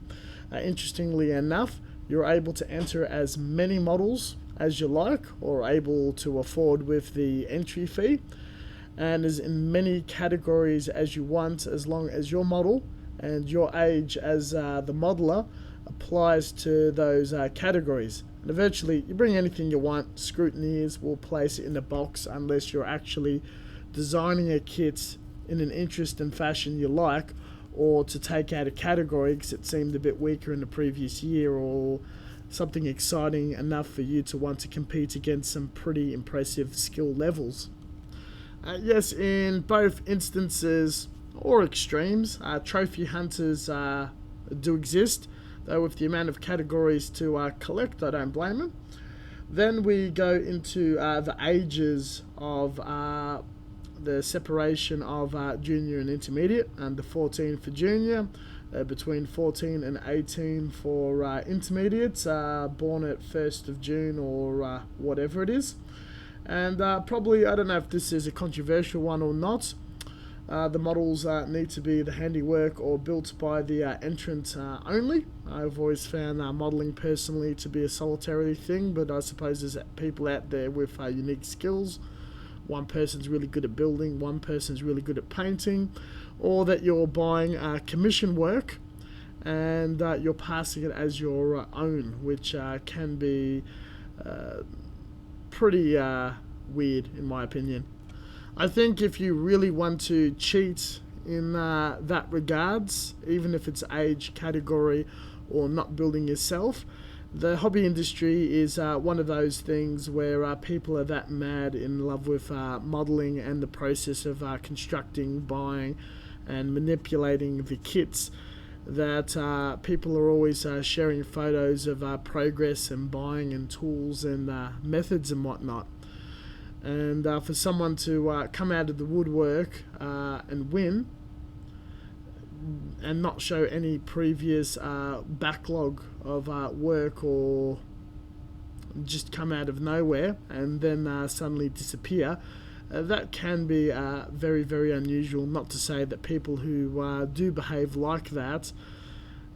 Interestingly enough, you're able to enter as many models as you like, or able to afford with the entry fee, and as in many categories as you want, as long as your model and your age as the modeler applies to those categories. And eventually, you bring anything you want, scrutineers will place it in a box unless you're actually designing a kit in an interest and fashion you like, or to take out a category because it seemed a bit weaker in the previous year, or something exciting enough for you to want to compete against some pretty impressive skill levels. Yes, in both instances or extremes, trophy hunters do exist, though with the amount of categories to collect, I don't blame them. Then we go into the ages of the separation of junior and intermediate. Under 14 for junior, between 14 and 18 for intermediates, born at 1st of June or whatever it is. And probably, I don't know if this is a controversial one or not, the models need to be the handiwork or built by the entrant only. I've always found modelling personally to be a solitary thing, but I suppose there's people out there with unique skills. One person's really good at building, one person's really good at painting, or that you're buying commission work and you're passing it as your own, which can be pretty weird in my opinion. I think if you really want to cheat in that regards, even if it's age, category, or not building yourself, the hobby industry is one of those things where people are that mad in love with modelling and the process of constructing, buying, and manipulating the kits, that people are always sharing photos of progress and buying and tools and methods and whatnot. And for someone to come out of the woodwork and win and not show any previous backlog of work, or just come out of nowhere and then suddenly disappear, that can be very, very unusual. Not to say that people who do behave like that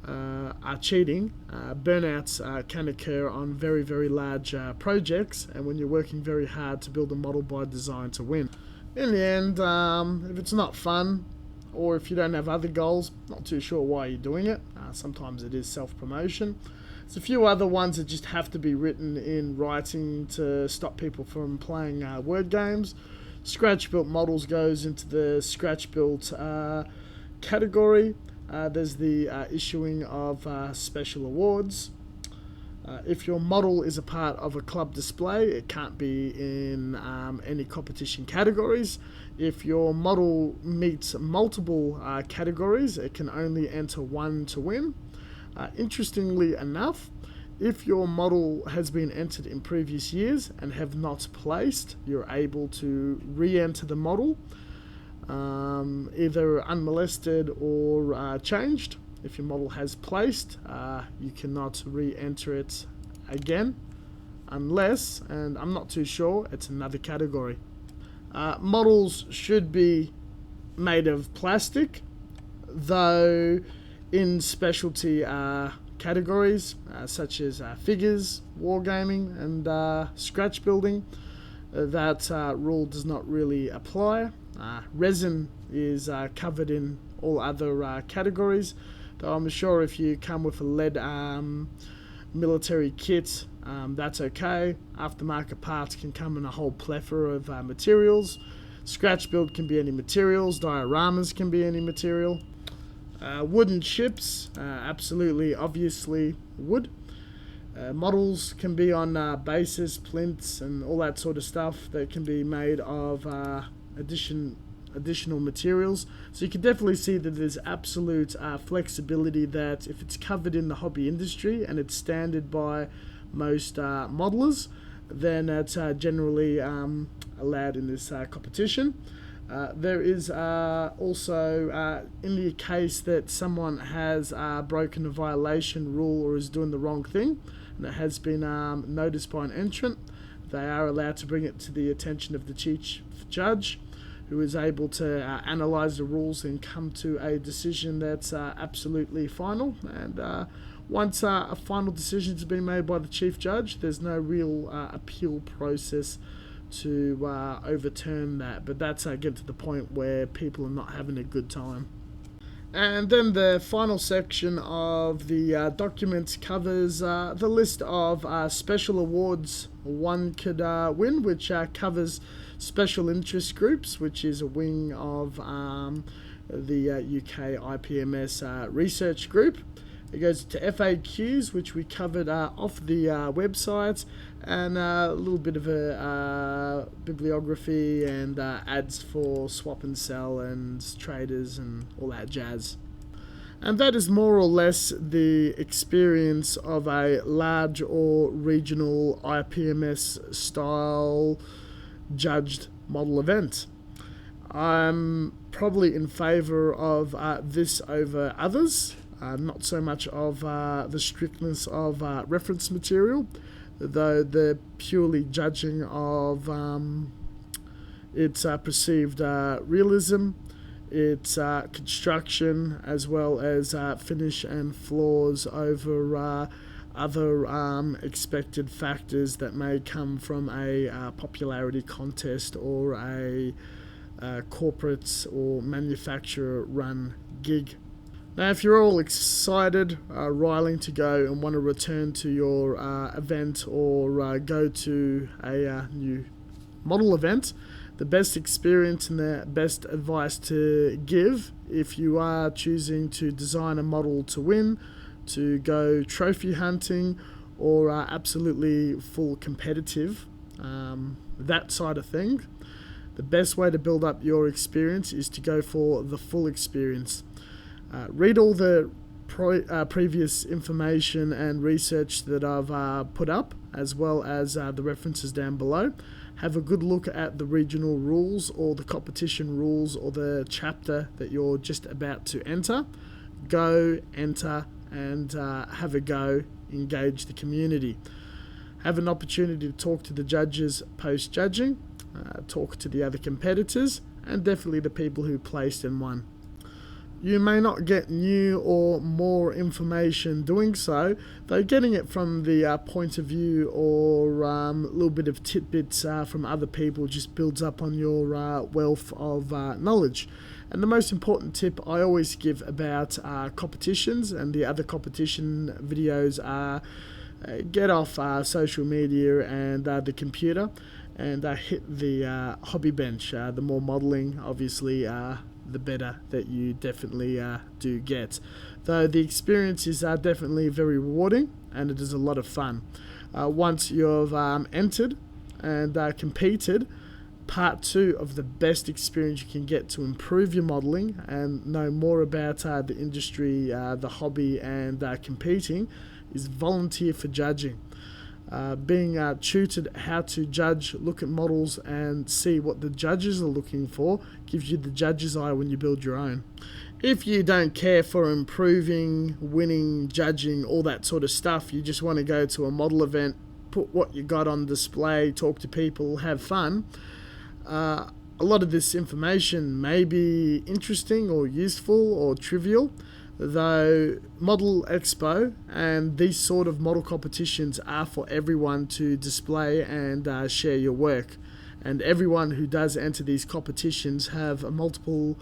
are cheating. Burnouts can occur on very, very large projects, and when you're working very hard to build a model by design to win. In the end, if it's not fun, or if you don't have other goals, not too sure why you're doing it. Sometimes it is self-promotion. There's a few other ones that just have to be written in writing to stop people from playing word games. Scratch-built models goes into the scratch-built category. There's the issuing of special awards. If your model is a part of a club display, it can't be in any competition categories. If your model meets multiple categories, it can only enter one to win. Interestingly enough, if your model has been entered in previous years and have not placed, you're able to re-enter the model, either unmolested or changed. If your model has placed, you cannot re-enter it again, unless, and I'm not too sure, it's another category. Models should be made of plastic, though in specialty categories such as figures, wargaming, and scratch building, that rule does not really apply. Resin is covered in all other categories, though I'm sure if you come with a lead military kit, that's okay. Aftermarket parts can come in a whole plethora of materials. Scratch build can be any materials. Dioramas can be any material. Wooden ships, absolutely, obviously wood. Models can be on bases, plinths, and all that sort of stuff that can be made of additional materials. So you can definitely see that there's absolute flexibility, that if it's covered in the hobby industry and it's standard by most modelers, then it's generally allowed in this competition. There is also, in the case that someone has broken a violation rule or is doing the wrong thing, and it has been noticed by an entrant, they are allowed to bring it to the attention of the chief judge, who is able to analyse the rules and come to a decision that's absolutely final. And once a final decision has been made by the chief judge, there's no real appeal process to overturn that. But that's getting to the point where people are not having a good time. And then the final section of the document covers the list of special awards one could win, which covers special interest groups, which is a wing of the UK IPMS research group. It goes to FAQs, which we covered off the website, and a little bit of a bibliography and ads for swap and sell and traders and all that jazz. And that is more or less the experience of a large or regional IPMS style judged model event. I'm probably in favour of this over others. Not so much of the strictness of reference material, though the purely judging of its perceived realism, its construction, as well as finish and flaws over other expected factors that may come from a popularity contest or a corporate or manufacturer run gig. Now, if you're all excited, riling to go and want to return to your event or go to a new model event, the best experience and the best advice to give if you are choosing to design a model to win, to go trophy hunting, or absolutely full competitive, that side of things, the best way to build up your experience is to go for the full experience. Read all the previous information and research that I've put up, as well as the references down below. Have a good look at the regional rules or the competition rules or the chapter that you're just about to enter. Go, enter, and have a go, engage the community. Have an opportunity to talk to the judges post-judging, talk to the other competitors, and definitely the people who placed and won. You may not get new or more information doing so, though getting it from the point of view or a little bit of tidbits from other people just builds up on your wealth of knowledge. And the most important tip I always give about competitions and the other competition videos are get off social media and the computer and hit the hobby bench. The more modelling, obviously, the better that you definitely do get. Though the experience is definitely very rewarding and it is a lot of fun. Once you've entered and competed, part 2 of the best experience you can get to improve your modelling and know more about the industry, the hobby, and competing is volunteer for judging. Being tutored how to judge, look at models and see what the judges are looking for gives you the judge's eye when you build your own. If you don't care for improving, winning, judging, all that sort of stuff, you just want to go to a model event, put what you got on display, talk to people, have fun, a lot of this information may be interesting or useful or trivial, though Model Expo and these sort of model competitions are for everyone to display and share your work. And everyone who does enter these competitions have multiple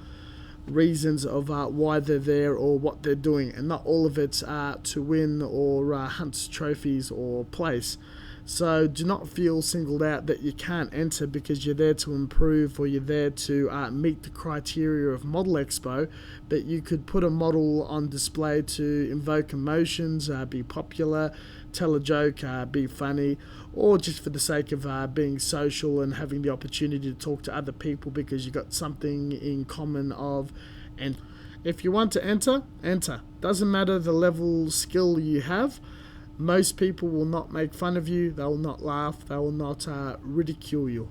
reasons of why they're there or what they're doing, and not all of it's to win or hunt trophies or place. So do not feel singled out that you can't enter because you're there to improve or you're there to meet the criteria of Model Expo, but you could put a model on display to invoke emotions, be popular, tell a joke, be funny, or just for the sake of being social and having the opportunity to talk to other people because you've got something in common of. And if you want to enter, enter. Doesn't matter the level skill you have. Most people will not make fun of you, they will not laugh, they will not ridicule you.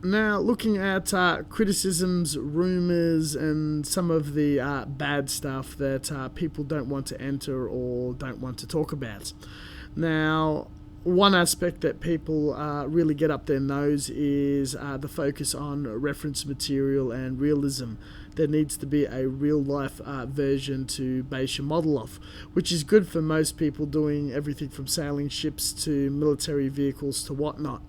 Now, looking at criticisms, rumours, and some of the bad stuff that people don't want to enter or don't want to talk about. Now, one aspect that people really get up their nose is the focus on reference material and realism. There needs to be a real-life version to base your model off, which is good for most people doing everything from sailing ships to military vehicles to whatnot.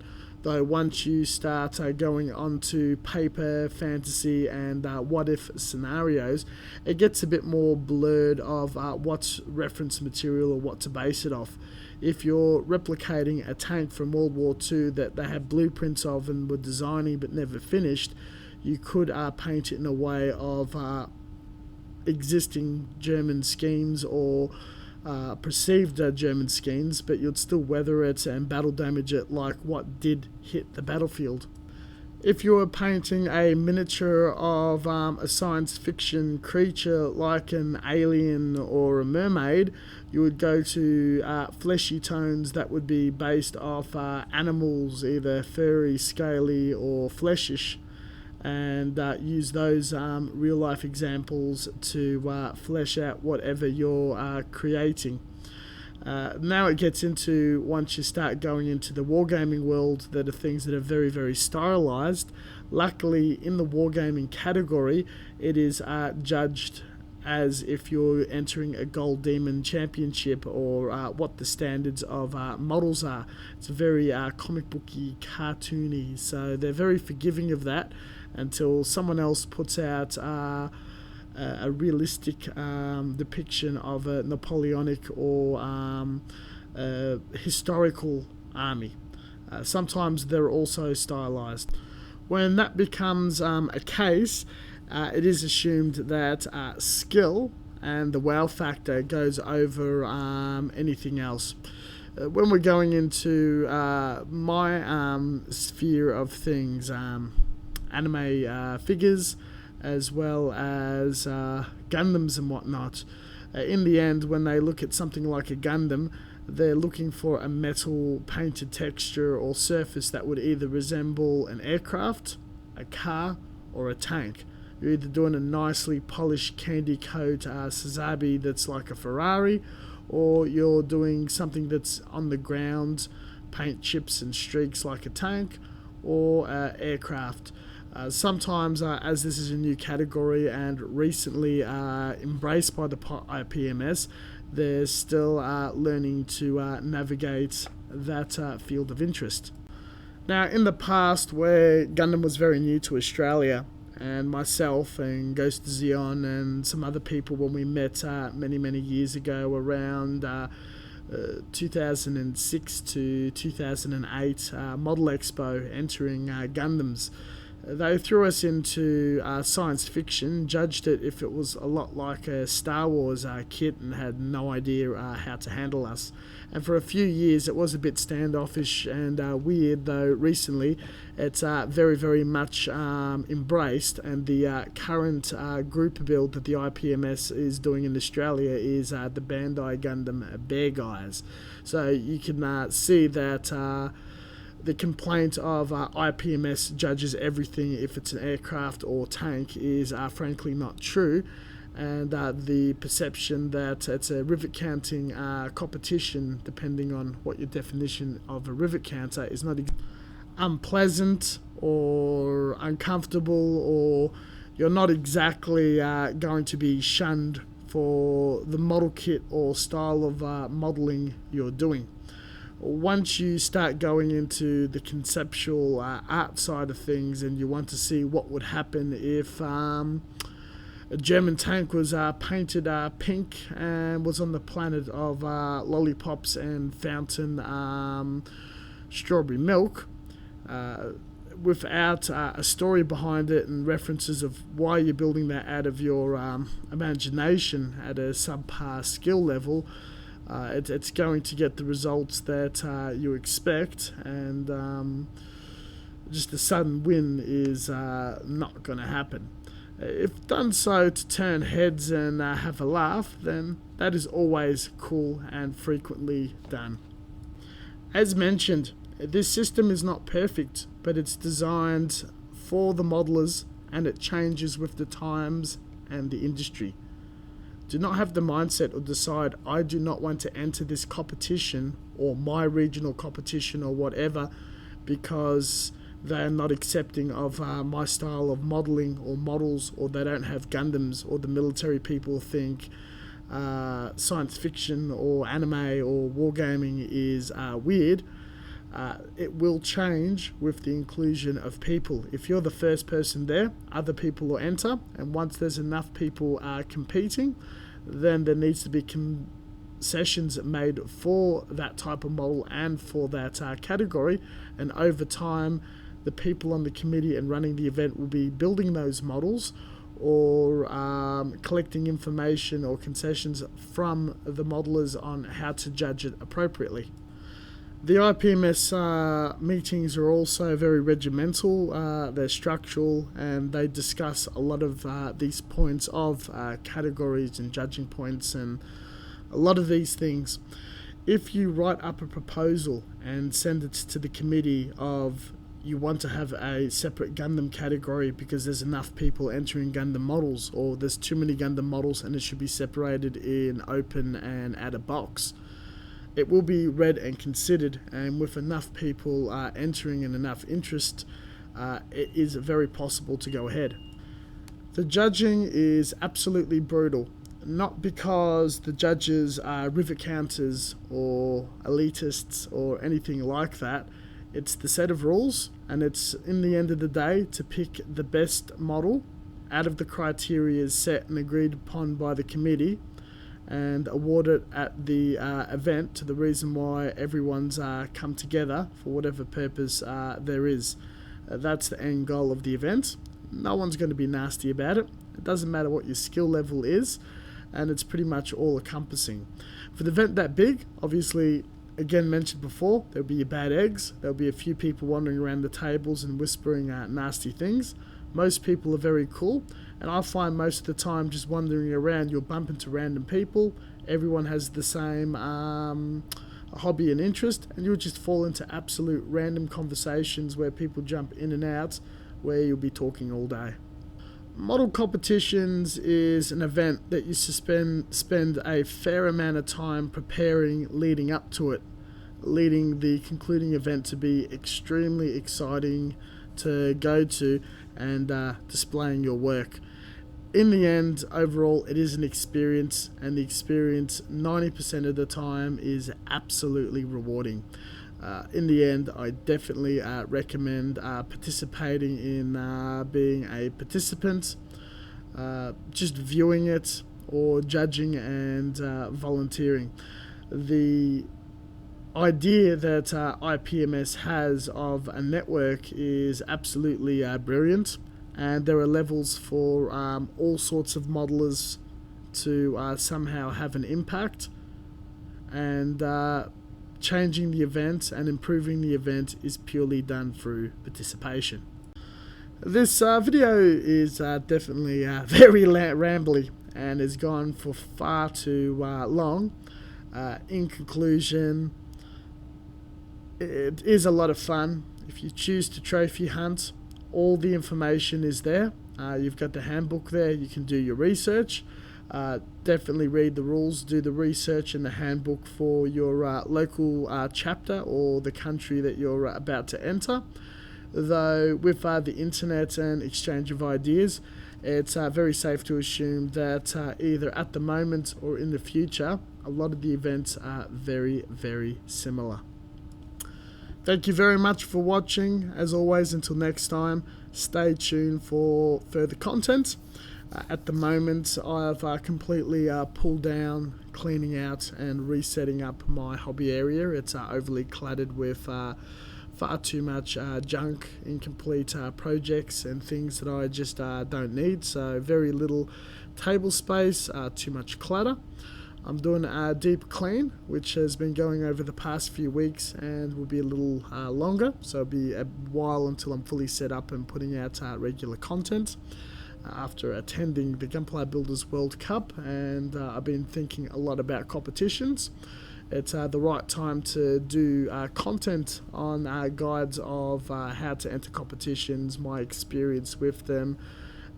Though once you start going on to paper, fantasy, and what-if scenarios, it gets a bit more blurred of what's reference material or what to base it off. If you're replicating a tank from World War II that they had blueprints of and were designing but never finished, you could paint it in a way of existing German schemes or perceived German schemes, but you'd still weather it and battle damage it like what did hit the battlefield. If you were painting a miniature of a science fiction creature like an alien or a mermaid, you would go to fleshy tones that would be based off animals, either furry, scaly, or fleshish, and use those real-life examples to flesh out whatever you're creating. Now it gets into, once you start going into the wargaming world, that are things that are very, very stylized. Luckily, in the wargaming category, it is judged as if you're entering a Gold Demon Championship or what the standards of models are. It's very comic booky, cartoony, so they're very forgiving of that until someone else puts out a realistic depiction of a Napoleonic or historical army. Sometimes they're also stylized. When that becomes a case, it is assumed that skill and the wow factor goes over anything else. When we're going into my sphere of things, anime figures, as well as Gundams and whatnot. In the end, when they look at something like a Gundam, they're looking for a metal painted texture or surface that would either resemble an aircraft, a car, or a tank. You're either doing a nicely polished candy coat Suzabi that's like a Ferrari, or you're doing something that's on the ground, paint chips and streaks like a tank, or aircraft. Sometimes, as this is a new category and recently embraced by the IPMS, they're still learning to navigate that field of interest. Now, in the past, where Gundam was very new to Australia, and myself and Ghost Xeon and some other people, when we met many years ago around 2006 to 2008 Model Expo, entering Gundams, they threw us into science fiction, judged it if it was a lot like a Star Wars kit, and had no idea how to handle us. And for a few years it was a bit standoffish and weird, though recently it's very much embraced, and the current group build that the IPMS is doing in Australia is the Bandai Gundam Bear Guys. So you can see that the complaint of IPMS judges everything if it's an aircraft or tank is frankly not true, and the perception that it's a rivet counting competition, depending on what your definition of a rivet counter, is not unpleasant or uncomfortable, or you're not exactly going to be shunned for the model kit or style of modelling you're doing. Once you start going into the conceptual art side of things, and you want to see what would happen if A German tank was painted pink and was on the planet of lollipops and fountain strawberry milk, without a story behind it and references of why you're building that out of your imagination at a subpar skill level. It's going to get the results that you expect, and just a sudden win is not going to happen. If done so to turn heads and have a laugh, then that is always cool and frequently done. As mentioned, this system is not perfect, but it's designed for the modelers and it changes with the times and the industry. Do not have the mindset or decide, I do not want to enter this competition or my regional competition or whatever because they are not accepting of my style of modelling or models, or they don't have Gundams, or the military people think science fiction or anime or wargaming is weird. It will change with the inclusion of people. If you're the first person there, other people will enter, and once there's enough people competing, then there needs to be concessions made for that type of model and for that category, and over time the people on the committee and running the event will be building those models or collecting information or concessions from the modelers on how to judge it appropriately. The IPMS meetings are also very regimental, they're structural, and they discuss a lot of these points of categories and judging points and a lot of these things. If you write up a proposal and send it to the committee of you want to have a separate Gundam category because there's enough people entering Gundam models, or there's too many Gundam models and it should be separated in open and at a box, it will be read and considered, and with enough people entering and enough interest, it is very possible to go ahead. The judging is absolutely brutal, not because the judges are rivet counters or elitists or anything like that. It's the set of rules, and it's in the end of the day to pick the best model out of the criteria set and agreed upon by the committee and award it at the event to the reason why everyone's come together for whatever purpose there is. That's the end goal of the event. No one's going to be nasty about it. It doesn't matter what your skill level is, and it's pretty much all encompassing. For the event that big, obviously, again mentioned before, there'll be your bad eggs, there'll be a few people wandering around the tables and whispering nasty things. Most people are very cool, and I find most of the time just wandering around you'll bump into random people, everyone has the same hobby and interest, and you'll just fall into absolute random conversations where people jump in and out where you'll be talking all day. Model competitions is an event that you spend a fair amount of time preparing leading up to it, leading the concluding event to be extremely exciting to go to and displaying your work. In the end, overall, it is an experience, and the experience 90% of the time is absolutely rewarding. In the end, I definitely recommend participating in being a participant, just viewing it, or judging and volunteering. The idea that IPMS has of a network is absolutely brilliant, and there are levels for all sorts of modelers to somehow have an impact, and changing the event and improving the event is purely done through participation. This video is definitely very rambly and has gone for far too long. In conclusion, it is a lot of fun. If you choose to trophy hunt, all the information is there. You've got the handbook there, you can do your research. Definitely read the rules, do the research in the handbook for your local chapter or the country that you're about to enter. Though with the internet and exchange of ideas, it's very safe to assume that either at the moment or in the future, a lot of the events are very, very similar. Thank you very much for watching. As always, until next time, stay tuned for further content. At the moment, I've completely pulled down, cleaning out and resetting up my hobby area. It's overly cluttered with far too much junk, incomplete projects and things that I just don't need. So very little table space, too much clutter. I'm doing a deep clean, which has been going over the past few weeks and will be a little longer. So it'll be a while until I'm fully set up and putting out regular content. After attending the Gunpla Builders World Cup, and I've been thinking a lot about competitions. It's the right time to do content on guides of how to enter competitions, my experience with them,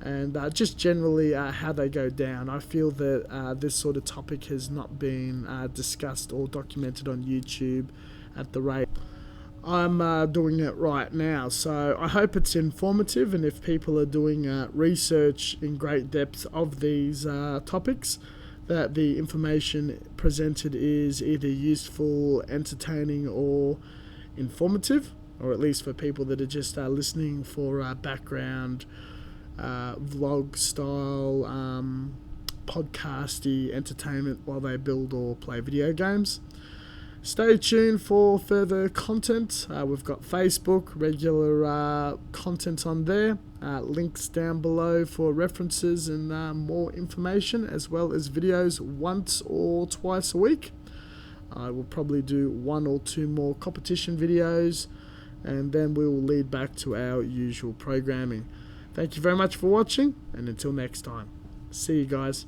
and just generally how they go down. I feel that this sort of topic has not been discussed or documented on YouTube at the rate I'm doing it right now. So I hope it's informative, and if people are doing research in great depth of these topics, that the information presented is either useful, entertaining, or informative, or at least for people that are just listening for background vlog style podcasty entertainment while they build or play video games. Stay tuned for further content. We've got Facebook, regular content on there, links down below for references and more information, as well as videos once or twice a week. I will probably do 1 or 2 more competition videos, and then we will lead back to our usual programming. Thank you very much for watching, and until next time, see you guys.